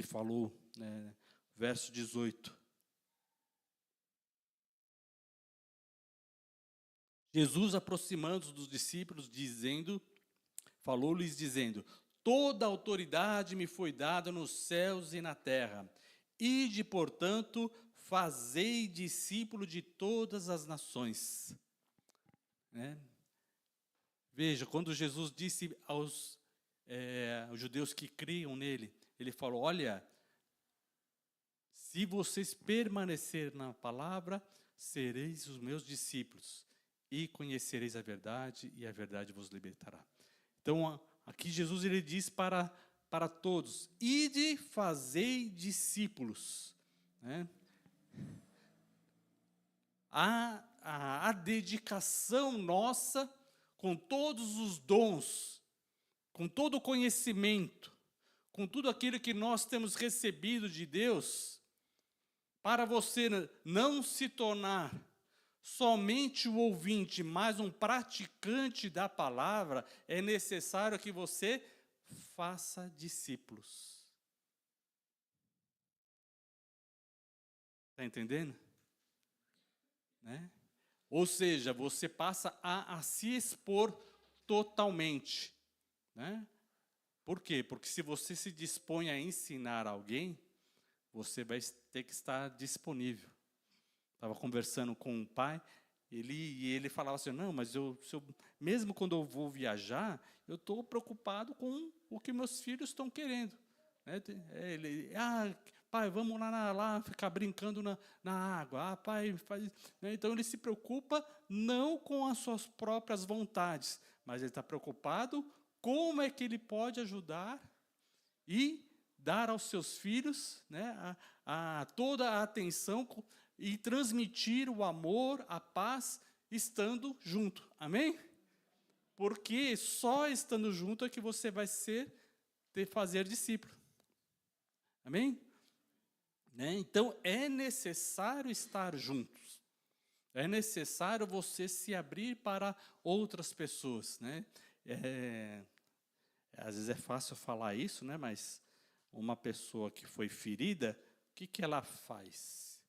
falou, né, verso 18. Jesus, aproximando-se dos discípulos, falou-lhes dizendo: toda autoridade me foi dada nos céus e na terra. Ide, portanto, fazei discípulo de todas as nações. Né? Veja, quando Jesus disse aos judeus que criam nele, ele falou, olha, se vocês permanecerem na palavra, sereis os meus discípulos, e conhecereis a verdade, e a verdade vos libertará. Então, aqui Jesus ele diz para todos, ide, fazei discípulos. Né? A dedicação nossa, com todos os dons, com todo o conhecimento, com tudo aquilo que nós temos recebido de Deus, para você não se tornar somente o ouvinte, mas um praticante da palavra, é necessário que você faça discípulos. Está entendendo? Né? Ou seja, você passa a se expor totalmente. Né? Por quê? Porque se você se dispõe a ensinar alguém, você vai ter que estar disponível. Estava conversando com um pai, ele falava assim, não, mas mesmo quando eu vou viajar, eu estou preocupado com o que meus filhos estão querendo. Pai, vamos lá ficar brincando na água. Pai, faz... Então ele se preocupa não com as suas próprias vontades, mas ele está preocupado como é que ele pode ajudar e dar aos seus filhos, né, toda a atenção e transmitir o amor, a paz, estando junto. Amém? Porque só estando junto é que você vai fazer discípulo. Amém? Né? Então, é necessário estar juntos. É necessário você se abrir para outras pessoas. Né? Às vezes é fácil falar isso, né? Mas uma pessoa que foi ferida, o que ela faz?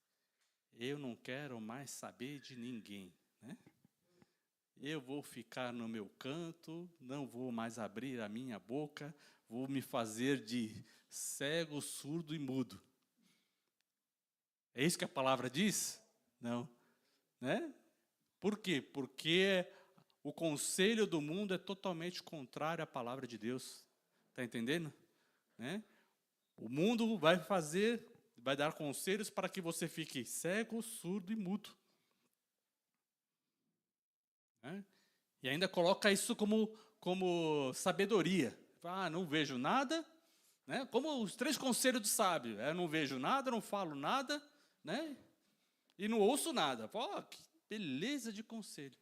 Eu não quero mais saber de ninguém. Né? Eu vou ficar no meu canto, não vou mais abrir a minha boca, vou me fazer de cego, surdo e mudo. É isso que a palavra diz? Não. Né? Por quê? Porque o conselho do mundo é totalmente contrário à palavra de Deus. Está entendendo? Né? O mundo vai dar conselhos para que você fique cego, surdo e mudo. Né? E ainda coloca isso como sabedoria. Não vejo nada, né? Como os 3 conselhos do sábio. Não vejo nada, não falo nada, né? E não ouço nada. Que beleza de conselho.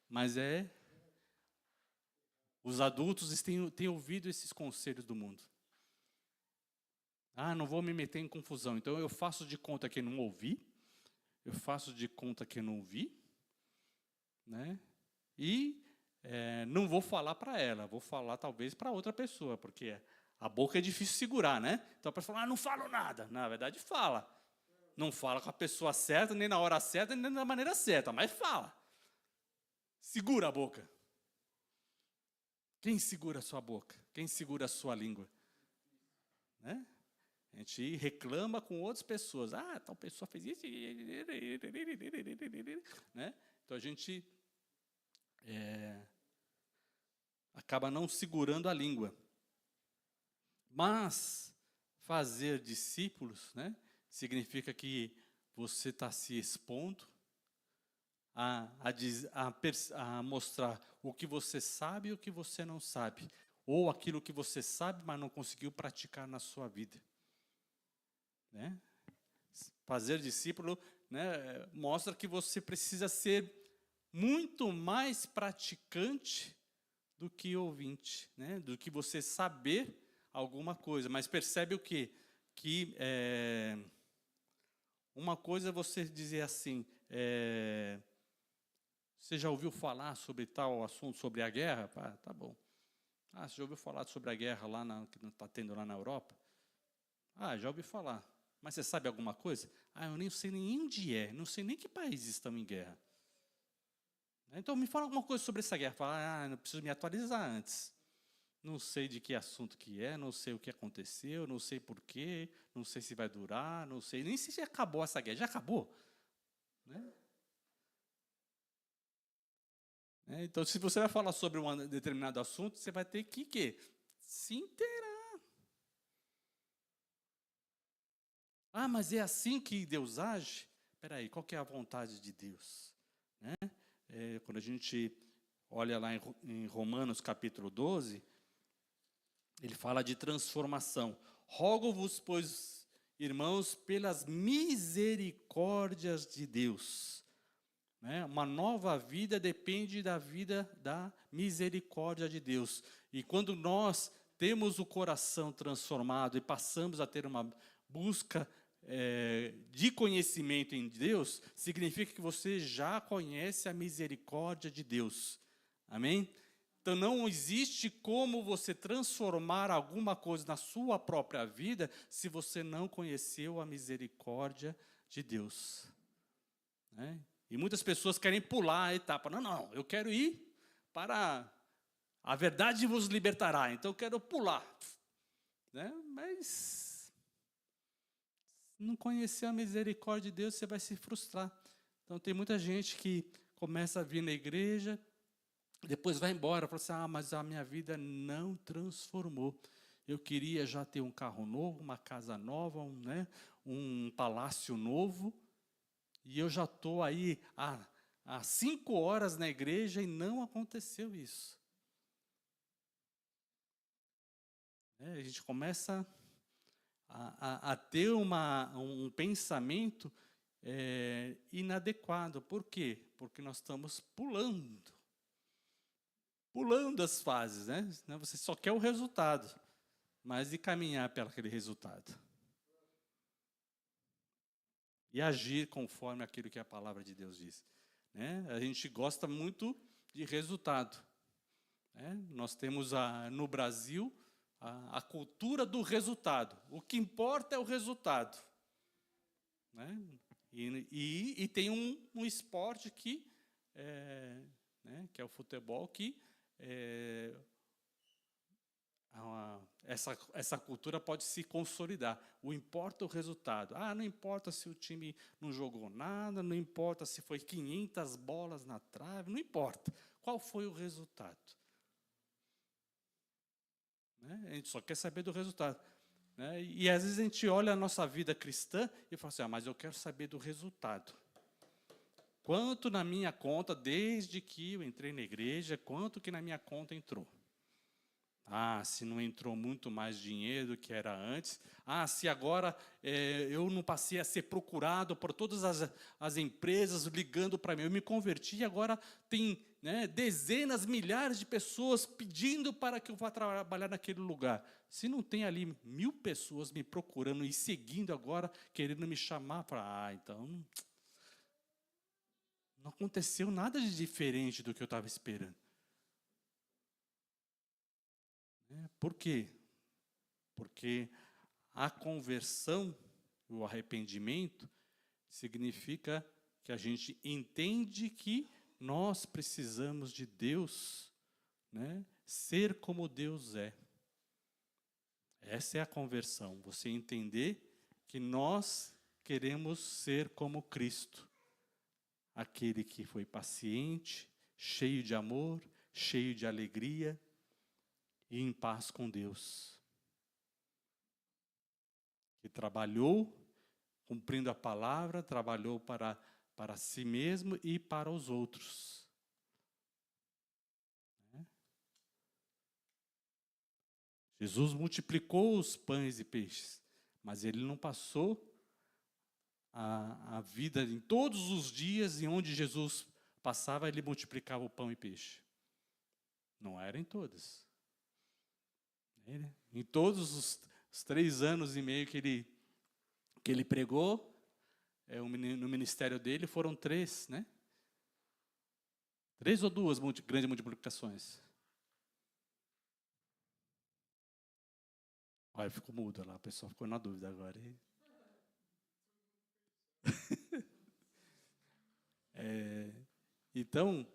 Mas os adultos têm ouvido esses conselhos do mundo. Não vou me meter em confusão. Então eu faço de conta que não ouvi, eu faço de conta que não vi, né? E não vou falar para ela, vou falar talvez para outra pessoa, porque a boca é difícil segurar, né? Então a pessoa fala, não falo nada. Na verdade, fala. Não fala com a pessoa certa, nem na hora certa, nem da maneira certa, mas fala. Segura a boca. Quem segura a sua boca? Quem segura a sua língua? Né? A gente reclama com outras pessoas. Tal pessoa fez isso. Né? Então a gente acaba não segurando a língua. Mas fazer discípulos, né, significa que você está se expondo a mostrar o que você sabe e o que você não sabe. Ou aquilo que você sabe, mas não conseguiu praticar na sua vida. Né? Fazer discípulo, né, mostra que você precisa ser muito mais praticante do que ouvinte, né? Do que você saber alguma coisa. Mas percebe o quê? Que uma coisa é você dizer assim, você já ouviu falar sobre tal assunto, sobre a guerra? Tá bom. Você já ouviu falar sobre a guerra lá que está tendo lá na Europa? Já ouvi falar. Mas você sabe alguma coisa? Eu nem sei nem onde não sei nem que países estão em guerra. Então me fala alguma coisa sobre essa guerra. Eu preciso me atualizar antes. Não sei de que assunto que é, não sei o que aconteceu, não sei porquê, não sei se vai durar, não sei nem se já acabou essa guerra. Já acabou? Né? Então, se você vai falar sobre um determinado assunto, você vai ter que quê? Se inteirar. Ah, mas é assim que Deus age? Espera aí, qual que é a vontade de Deus? Né? Quando a gente olha lá em Romanos capítulo 12, ele fala de transformação. Rogo-vos, pois, irmãos, pelas misericórdias de Deus. Né? Uma nova vida depende da vida da misericórdia de Deus. E quando nós temos o coração transformado e passamos a ter uma busca de conhecimento em Deus, significa que você já conhece a misericórdia de Deus. Amém? Então não existe como você transformar alguma coisa na sua própria vida se você não conheceu a misericórdia de Deus. Né? E muitas pessoas querem pular a etapa. Não, eu quero ir para a verdade vos libertará. Então eu quero pular. Né? Mas não conhecer a misericórdia de Deus, você vai se frustrar. Então tem muita gente que começa a vir na igreja, depois vai embora, fala assim, mas a minha vida não transformou. Eu queria já ter um carro novo, uma casa nova, um palácio novo, e eu já estou aí há 5 horas na igreja e não aconteceu isso. A gente começa a ter um pensamento inadequado. Por quê? Porque nós estamos pulando as fases, né? Você só quer o resultado, mas e caminhar para aquele resultado? E agir conforme aquilo que a palavra de Deus diz. Né? A gente gosta muito de resultado. Né? Nós temos no Brasil a cultura do resultado. O que importa é o resultado. Né? E tem um esporte que é o futebol, que essa cultura pode se consolidar. O importa o resultado. Não importa se o time não jogou nada, não importa se foi 500 bolas na trave, não importa. Qual foi o resultado? Né? A gente só quer saber do resultado. Né? E às vezes a gente olha a nossa vida cristã e fala assim, mas eu quero saber do resultado. Quanto na minha conta, desde que eu entrei na igreja, quanto que na minha conta entrou? Se não entrou muito mais dinheiro do que era antes. Se agora eu não passei a ser procurado por todas as empresas ligando para mim. Eu me converti e agora tem dezenas, milhares de pessoas pedindo para que eu vá trabalhar naquele lugar. Se não tem ali 1000 pessoas me procurando e seguindo agora, querendo me chamar para... então não aconteceu nada de diferente do que eu estava esperando. Por quê? Porque a conversão, o arrependimento, significa que a gente entende que nós precisamos de Deus, ser como Deus é. Essa é a conversão, você entender que nós queremos ser como Cristo, aquele que foi paciente, cheio de amor, cheio de alegria e em paz com Deus. Que trabalhou, cumprindo a palavra, trabalhou para si mesmo e para os outros. Jesus multiplicou os pães e peixes, mas ele não passou a vida em todos os dias, em onde Jesus passava, ele multiplicava o pão e peixe. Não era em todas. Em todos os 3 anos e meio que ele pregou, no ministério dele, foram 3, né? 3 ou 2 grandes multiplicações. Olha, ficou mudo lá, a pessoa ficou na dúvida agora. Então,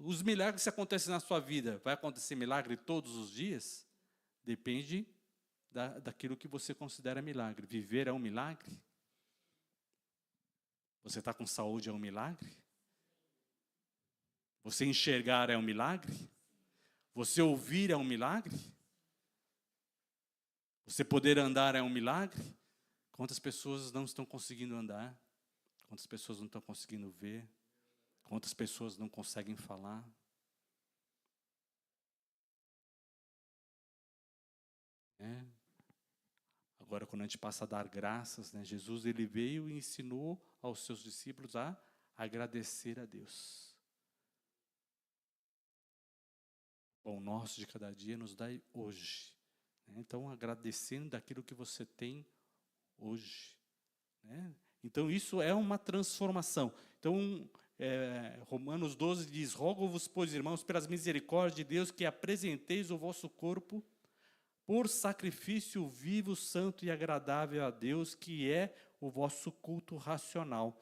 Os milagres que acontecem na sua vida, vai acontecer milagre todos os dias? Depende daquilo que você considera milagre. Viver é um milagre? Você está com saúde é um milagre? Você enxergar é um milagre? Você ouvir é um milagre? Você poder andar é um milagre? Quantas pessoas não estão conseguindo andar? Quantas pessoas não estão conseguindo ver? Quantas pessoas não conseguem falar? Agora, quando a gente passa a dar graças, né, Jesus ele veio e ensinou aos seus discípulos a agradecer a Deus. O pão nosso de cada dia nos dai hoje. Então, agradecendo daquilo que você tem hoje. Então, isso é uma transformação. Então, Romanos 12 diz: rogo-vos, pois, irmãos, pelas misericórdias de Deus, que apresenteis o vosso corpo por sacrifício vivo, santo e agradável a Deus, que é o vosso culto racional.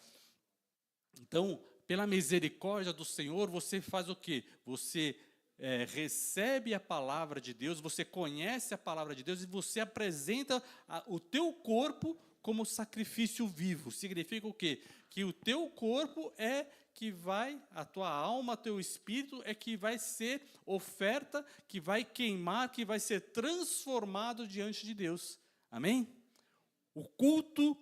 Então, pela misericórdia do Senhor, você faz o quê? Você recebe a palavra de Deus, você conhece a palavra de Deus e você apresenta o teu corpo como sacrifício vivo. Significa o quê? Que o teu corpo a tua alma, teu espírito é que vai ser oferta, que vai queimar, que vai ser transformado diante de Deus. Amém? O culto,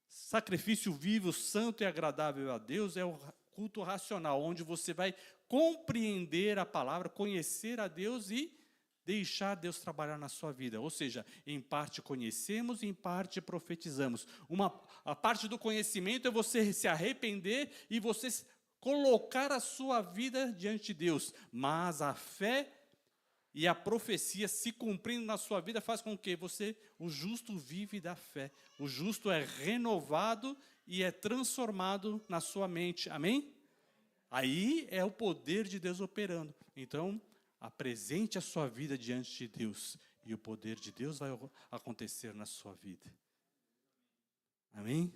sacrifício vivo, santo e agradável a Deus é o culto racional, onde você vai compreender a palavra, conhecer a Deus e deixar Deus trabalhar na sua vida. Ou seja, em parte conhecemos, em parte profetizamos. A parte do conhecimento é você se arrepender e você colocar a sua vida diante de Deus. Mas a fé e a profecia se cumprindo na sua vida faz com que o justo vive da fé. O justo é renovado e é transformado na sua mente. Amém? Aí é o poder de Deus operando. Então, apresente a sua vida diante de Deus e o poder de Deus vai acontecer na sua vida. Amém?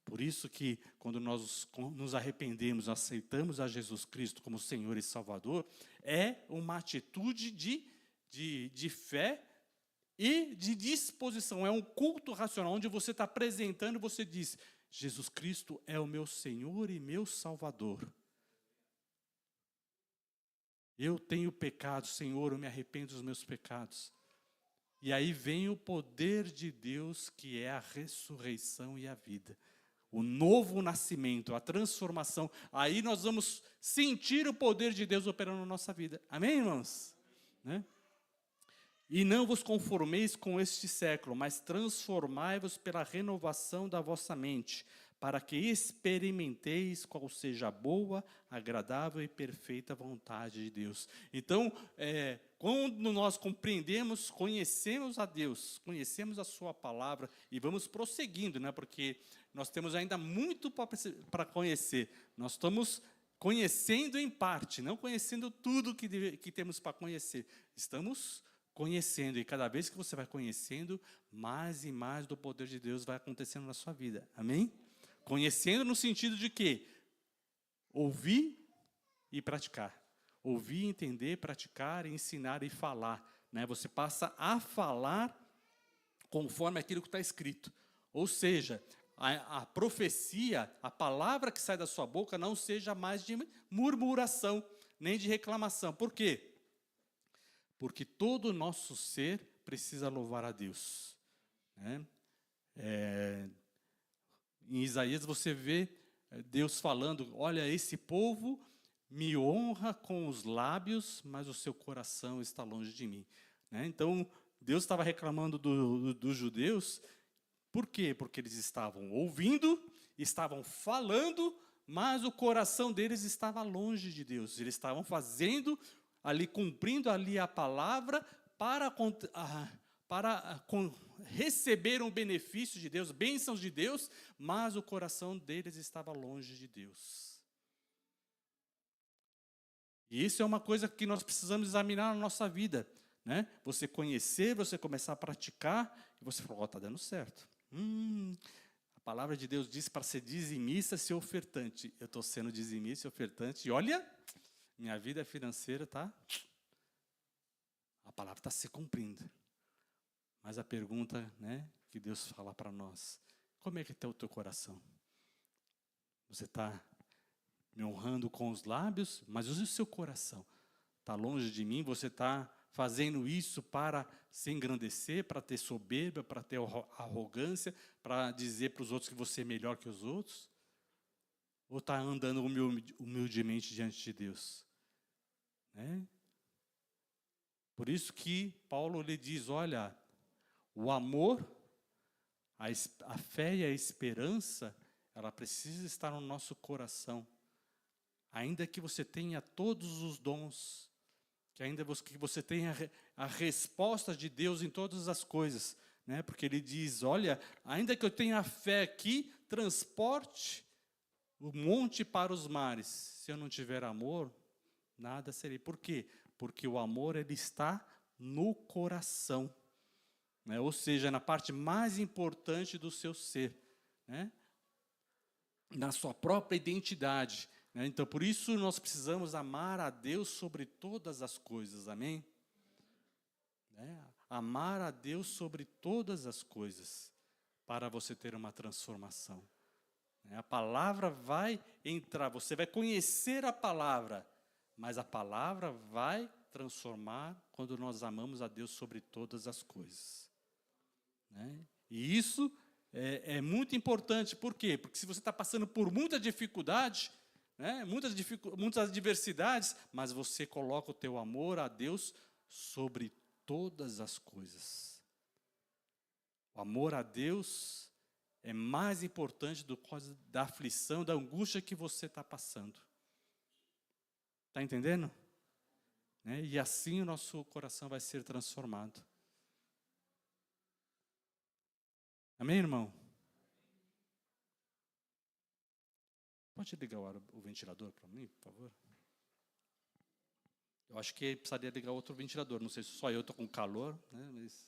Por isso que quando nós nos arrependemos, aceitamos a Jesus Cristo como Senhor e Salvador, é uma atitude de fé e de disposição. É um culto racional, onde você está apresentando e você diz: Jesus Cristo é o meu Senhor e meu Salvador. Eu tenho pecado, Senhor, eu me arrependo dos meus pecados. E aí vem o poder de Deus, que é a ressurreição e a vida. O novo nascimento, a transformação. Aí nós vamos sentir o poder de Deus operando na nossa vida. Amém, irmãos? E não vos conformeis com este século, mas transformai-vos pela renovação da vossa mente, para que experimenteis qual seja a boa, agradável e perfeita vontade de Deus. Então, quando nós compreendemos, conhecemos a Deus, conhecemos a sua palavra e vamos prosseguindo, porque nós temos ainda muito para conhecer. Nós estamos conhecendo em parte, não conhecendo tudo que temos para conhecer. Estamos conhecendo, e cada vez que você vai conhecendo, mais e mais do poder de Deus vai acontecendo na sua vida. Amém? Conhecendo no sentido de quê? Ouvir e praticar. Ouvir, entender, praticar, ensinar e falar. Você passa a falar conforme aquilo que está escrito. Ou seja, a profecia, a palavra que sai da sua boca não seja mais de murmuração, nem de reclamação. Por quê? Porque todo o nosso ser precisa louvar a Deus. Em Isaías você vê Deus falando: olha, esse povo me honra com os lábios, mas o seu coração está longe de mim. Então, Deus estava reclamando dos judeus. Por quê? Porque eles estavam ouvindo, estavam falando, mas o coração deles estava longe de Deus. Eles estavam fazendo ali, cumprindo ali a palavra para receber um benefício de Deus, bênçãos de Deus, mas o coração deles estava longe de Deus. E isso é uma coisa que nós precisamos examinar na nossa vida. Você conhecer, você começar a praticar, e você fala: está dando certo. A palavra de Deus diz para ser dizimista, ser ofertante. Eu estou sendo dizimista e ofertante. E olha, minha vida financeira está... A palavra está se cumprindo. Mas a pergunta, né, que Deus fala para nós, como é que está o teu coração? Você está me honrando com os lábios, mas use o seu coração. Está longe de mim, você está fazendo isso para se engrandecer, para ter soberba, para ter arrogância, para dizer para os outros que você é melhor que os outros? Ou está andando humildemente diante de Deus? Né? Por isso que Paulo lhe diz, olha, o amor, a fé e a esperança, ela precisa estar no nosso coração. Ainda que você tenha todos os dons, que ainda que você tenha a resposta de Deus em todas as coisas, né? Porque ele diz, olha, ainda que eu tenha a fé aqui, transporte o monte para os mares. Se eu não tiver amor, nada serei. Por quê? Porque o amor, ele está no coração, né? Ou seja, na parte mais importante do seu ser, né? Na sua própria identidade. Então, por isso, nós precisamos amar a Deus sobre todas as coisas, amém? Amar a Deus sobre todas as coisas, para você ter uma transformação. A palavra vai entrar, você vai conhecer a palavra, mas a palavra vai transformar quando nós amamos a Deus sobre todas as coisas. E isso é muito importante, por quê? Porque se você está passando por muita dificuldade, muitas adversidades, mas você coloca o teu amor a Deus sobre todas as coisas. O amor a Deus é mais importante do que da aflição, da angústia que você está passando. Está entendendo? E assim o nosso coração vai ser transformado. Amém, irmão? Pode ligar o ventilador para mim, por favor? Eu acho que precisaria ligar outro ventilador. Não sei se só eu estou com calor, né? Mas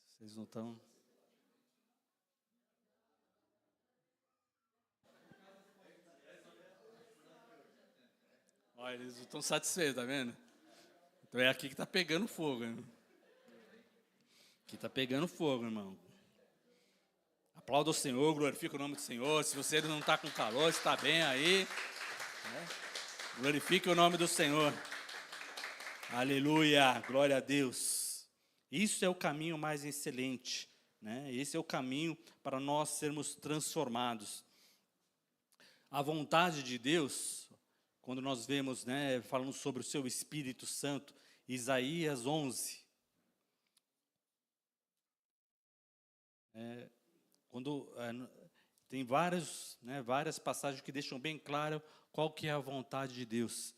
vocês não estão... Olha, eles não estão satisfeitos, tá vendo? Então é aqui que está pegando fogo, né? Aqui está pegando fogo, irmão. Aplauda o Senhor, glorifica o nome do Senhor. Se você não está com calor, está bem aí, glorifique o nome do Senhor. Aleluia, glória a Deus. Isso é o caminho mais excelente, Esse é o caminho para nós sermos transformados. A vontade de Deus, quando nós vemos, falando sobre o seu Espírito Santo, Isaías 11. Tem várias passagens que deixam bem claro qual que é a vontade de Deus.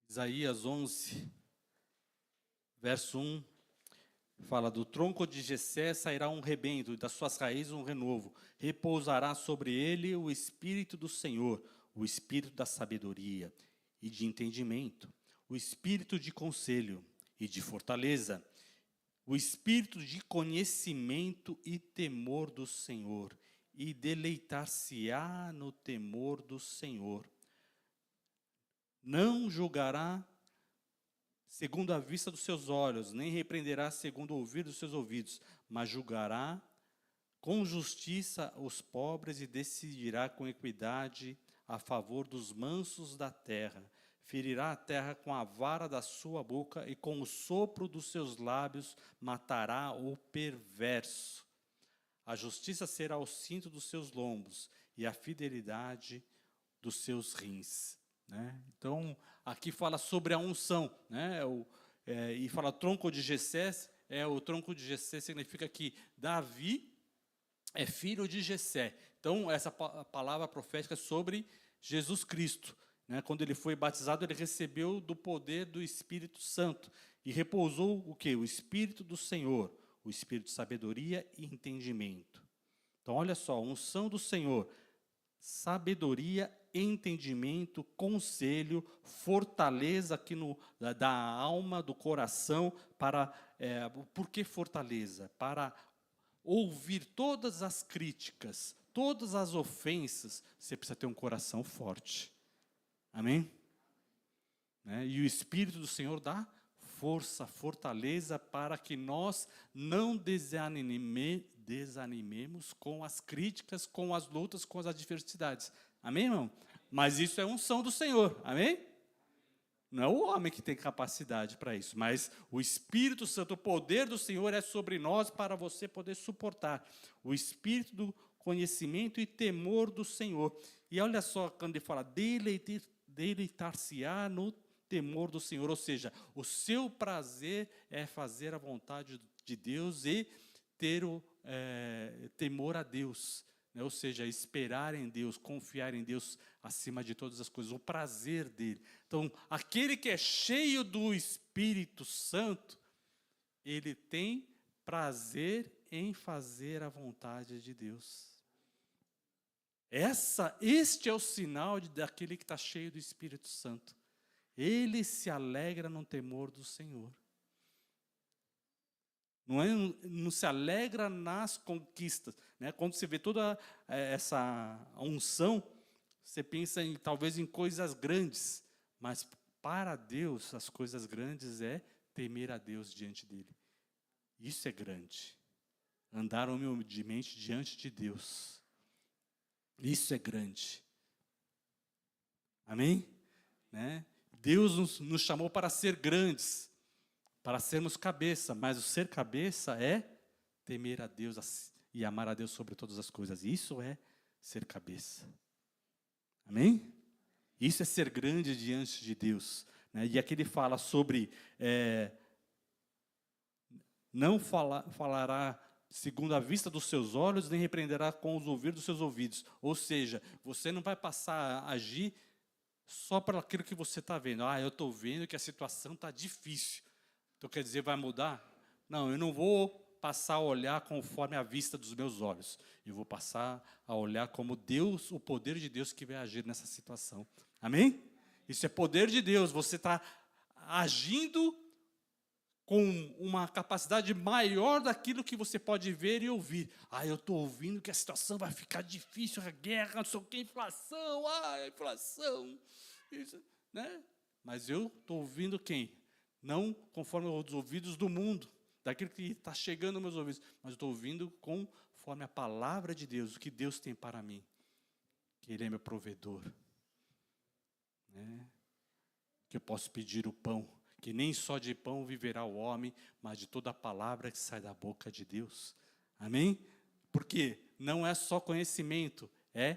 Isaías 11, verso 1, fala, do tronco de Jessé sairá um rebento, e das suas raízes um renovo. Repousará sobre ele o Espírito do Senhor, o Espírito da sabedoria e de entendimento, o Espírito de conselho e de fortaleza, o Espírito de conhecimento e temor do Senhor, e deleitar-se-á no temor do Senhor. Não julgará segundo a vista dos seus olhos, nem repreenderá segundo o ouvir dos seus ouvidos, mas julgará com justiça os pobres e decidirá com equidade a favor dos mansos da terra. Ferirá a terra com a vara da sua boca e com o sopro dos seus lábios matará o perverso. A justiça será o cinto dos seus lombos e a fidelidade dos seus rins. Então, aqui fala sobre a unção, e fala tronco de Jessé, o tronco de Jessé significa que Davi é filho de Jessé. Então, essa palavra profética é sobre Jesus Cristo. Quando ele foi batizado, ele recebeu do poder do Espírito Santo e repousou o quê? O Espírito do Senhor, o Espírito de sabedoria e entendimento. Então, olha só, unção do Senhor, sabedoria, entendimento, conselho, fortaleza aqui da alma, do coração, para por que fortaleza? Para ouvir todas as críticas, todas as ofensas, você precisa ter um coração forte. Amém? E o Espírito do Senhor dá força, fortaleza para que nós não desanimemos com as críticas, com as lutas, com as adversidades. Amém, irmão? Mas isso é unção do Senhor. Amém? Não é o homem que tem capacidade para isso, mas o Espírito Santo, o poder do Senhor é sobre nós para você poder suportar. O Espírito do conhecimento e temor do Senhor. E olha só, quando ele fala, deleitar-se-á no temor do Senhor, ou seja, o seu prazer é fazer a vontade de Deus e ter o temor a Deus, ou seja, esperar em Deus, confiar em Deus acima de todas as coisas, o prazer dele. Então, aquele que é cheio do Espírito Santo, ele tem prazer em fazer a vontade de Deus. Este é o sinal daquele que está cheio do Espírito Santo. Ele se alegra no temor do Senhor. Não se alegra nas conquistas. Quando você vê toda essa unção, você pensa talvez em coisas grandes. Mas para Deus, as coisas grandes é temer a Deus diante dele. Isso é grande. Andar humildemente diante de Deus. Isso é grande. Amém? Deus nos chamou para ser grandes, para sermos cabeça, mas o ser cabeça é temer a Deus e amar a Deus sobre todas as coisas. Isso é ser cabeça. Amém? Isso é ser grande diante de Deus. E aqui ele fala sobre, não falará segundo a vista dos seus olhos, nem repreenderá com os ouvidos dos seus ouvidos. Ou seja, você não vai passar a agir só para aquilo que você está vendo. Eu estou vendo que a situação está difícil. Então, quer dizer, vai mudar? Não, eu não vou passar a olhar conforme a vista dos meus olhos. Eu vou passar a olhar como Deus, o poder de Deus que vai agir nessa situação. Amém? Isso é poder de Deus. Você está agindo com uma capacidade maior daquilo que você pode ver e ouvir. Eu estou ouvindo que a situação vai ficar difícil, a guerra, não sei o que, inflação, inflação. Isso, Mas eu estou ouvindo quem? Não conforme os ouvidos do mundo, daquilo que está chegando aos meus ouvidos, mas eu estou ouvindo conforme a palavra de Deus, o que Deus tem para mim, que Ele é meu provedor, que eu posso pedir o pão, que nem só de pão viverá o homem, mas de toda a palavra que sai da boca de Deus. Amém? Porque não é só conhecimento, é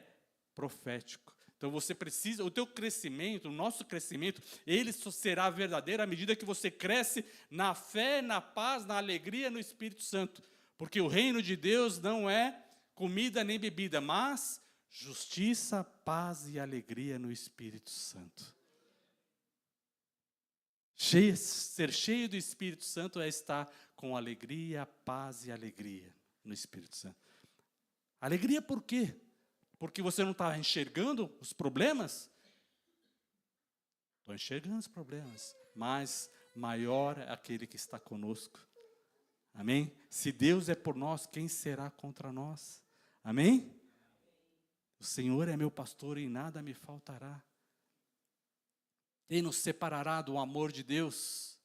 profético. Então você precisa, o teu crescimento, o nosso crescimento, ele só será verdadeiro à medida que você cresce na fé, na paz, na alegria, no Espírito Santo. Porque o reino de Deus não é comida nem bebida, mas justiça, paz e alegria no Espírito Santo. Ser cheio do Espírito Santo é estar com alegria, paz e alegria no Espírito Santo. Alegria por quê? Porque você não está enxergando os problemas? Estou enxergando os problemas, mas maior é aquele que está conosco. Amém? Se Deus é por nós, quem será contra nós? Amém? O Senhor é meu pastor e nada me faltará. Quem nos separará do amor de Deus?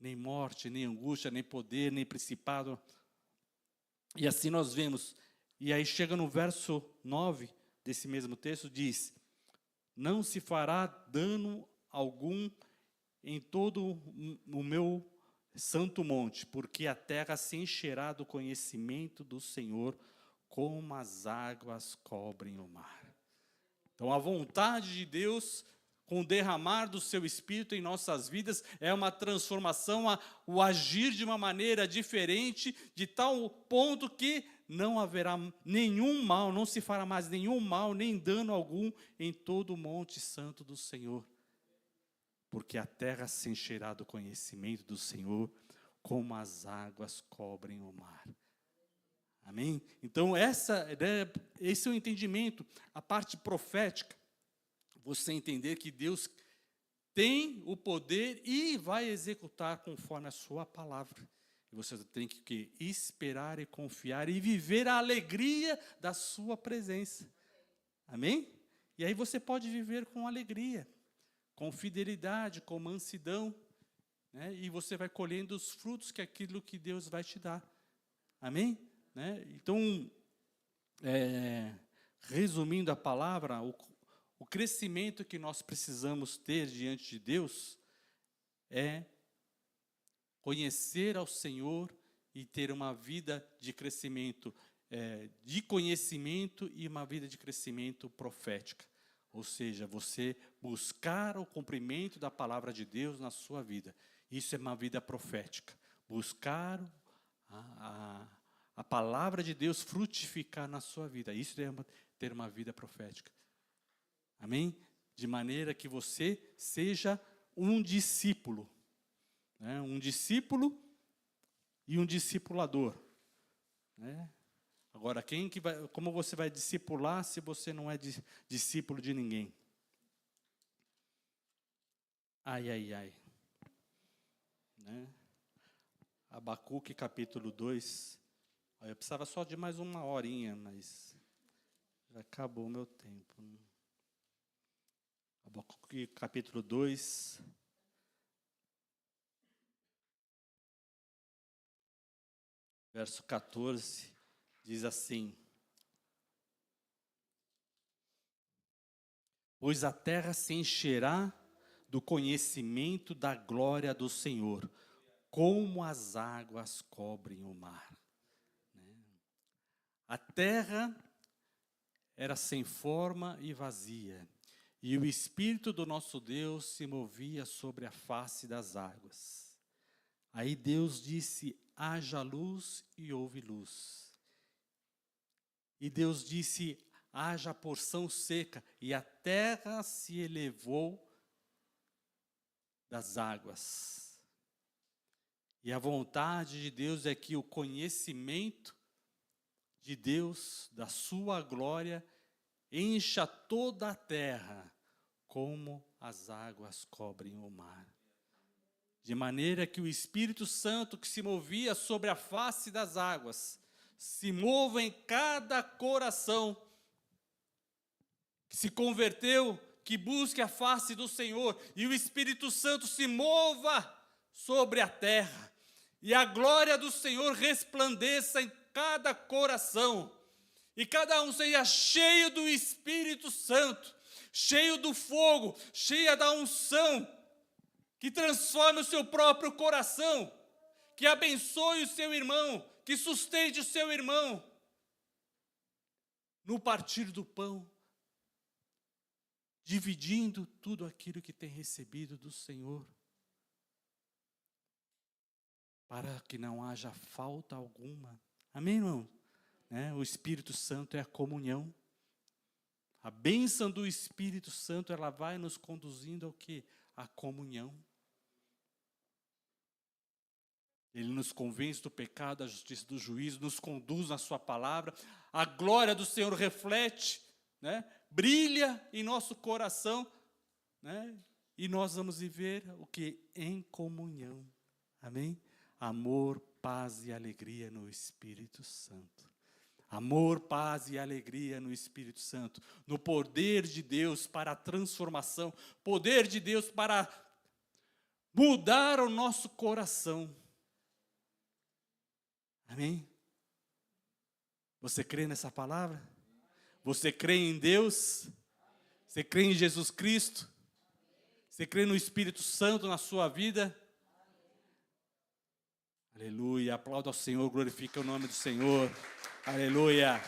Nem morte, nem angústia, nem poder, nem principado. E assim nós vemos. E aí chega no verso 9 desse mesmo texto, diz: não se fará dano algum em todo o meu santo monte, porque a terra se encherá do conhecimento do Senhor, como as águas cobrem o mar. Então a vontade de Deus, com o derramar do seu Espírito em nossas vidas, é uma transformação, o agir de uma maneira diferente, de tal ponto que não haverá nenhum mal, não se fará mais nenhum mal, nem dano algum em todo o monte santo do Senhor. Porque a terra se encherá do conhecimento do Senhor, como as águas cobrem o mar. Amém? Então esse é o entendimento, a parte profética. Você entender que Deus tem o poder e vai executar conforme a sua palavra. Você tem que esperar e confiar e viver a alegria da sua presença. Amém? E aí você pode viver com alegria, com fidelidade, com mansidão, né? E você vai colhendo os frutos que é aquilo que Deus vai te dar. Amém? Né? Então, resumindo a palavra, o crescimento que nós precisamos ter diante de Deus é conhecer ao Senhor e ter uma vida de crescimento, de conhecimento e uma vida de crescimento profética. Ou seja, você buscar o cumprimento da palavra de Deus na sua vida. Isso é uma vida profética. Buscar a palavra de Deus frutificar na sua vida. Isso é ter uma vida profética. Amém? De maneira que você seja um discípulo. Né? Um discípulo e um discipulador. Né? Agora, como você vai discipular se você não é discípulo de ninguém? Ai, ai, ai. Né? Abacuque capítulo 2. Eu precisava só de mais uma horinha, mas já acabou o meu tempo. Abacuque capítulo 2. Verso 14, diz assim: pois a terra se encherá do conhecimento da glória do Senhor, como as águas cobrem o mar. A terra era sem forma e vazia, e o Espírito do nosso Deus se movia sobre a face das águas. Aí Deus disse: haja luz, e houve luz. E Deus disse: haja porção seca, e a terra se elevou das águas. E a vontade de Deus é que o conhecimento de Deus, da sua glória, encha toda a terra, como as águas cobrem o mar. De maneira que o Espírito Santo que se movia sobre a face das águas, se mova em cada coração que se converteu, que busque a face do Senhor, e o Espírito Santo se mova sobre a terra, e a glória do Senhor resplandeça em cada coração, e cada um seja cheio do Espírito Santo, cheio do fogo, cheia da unção, que transforme o seu próprio coração, que abençoe o seu irmão, que sustente o seu irmão, no partir do pão, dividindo tudo aquilo que tem recebido do Senhor, para que não haja falta alguma. Amém, irmão? O Espírito Santo é a comunhão. A bênção do Espírito Santo, ela vai nos conduzindo ao quê? A comunhão. Ele nos convence do pecado, da justiça, do juízo, nos conduz na sua palavra. A glória do Senhor reflete, brilha em nosso coração, e nós vamos viver o que? Em comunhão. Amém? Amor, paz e alegria no Espírito Santo. Amor, paz e alegria no Espírito Santo. No poder de Deus para a transformação. Poder de Deus para mudar o nosso coração. Amém? Você crê nessa palavra? Você crê em Deus? Você crê em Jesus Cristo? Você crê no Espírito Santo na sua vida? Aleluia, aplauda ao Senhor, glorifica o nome do Senhor. Aleluia.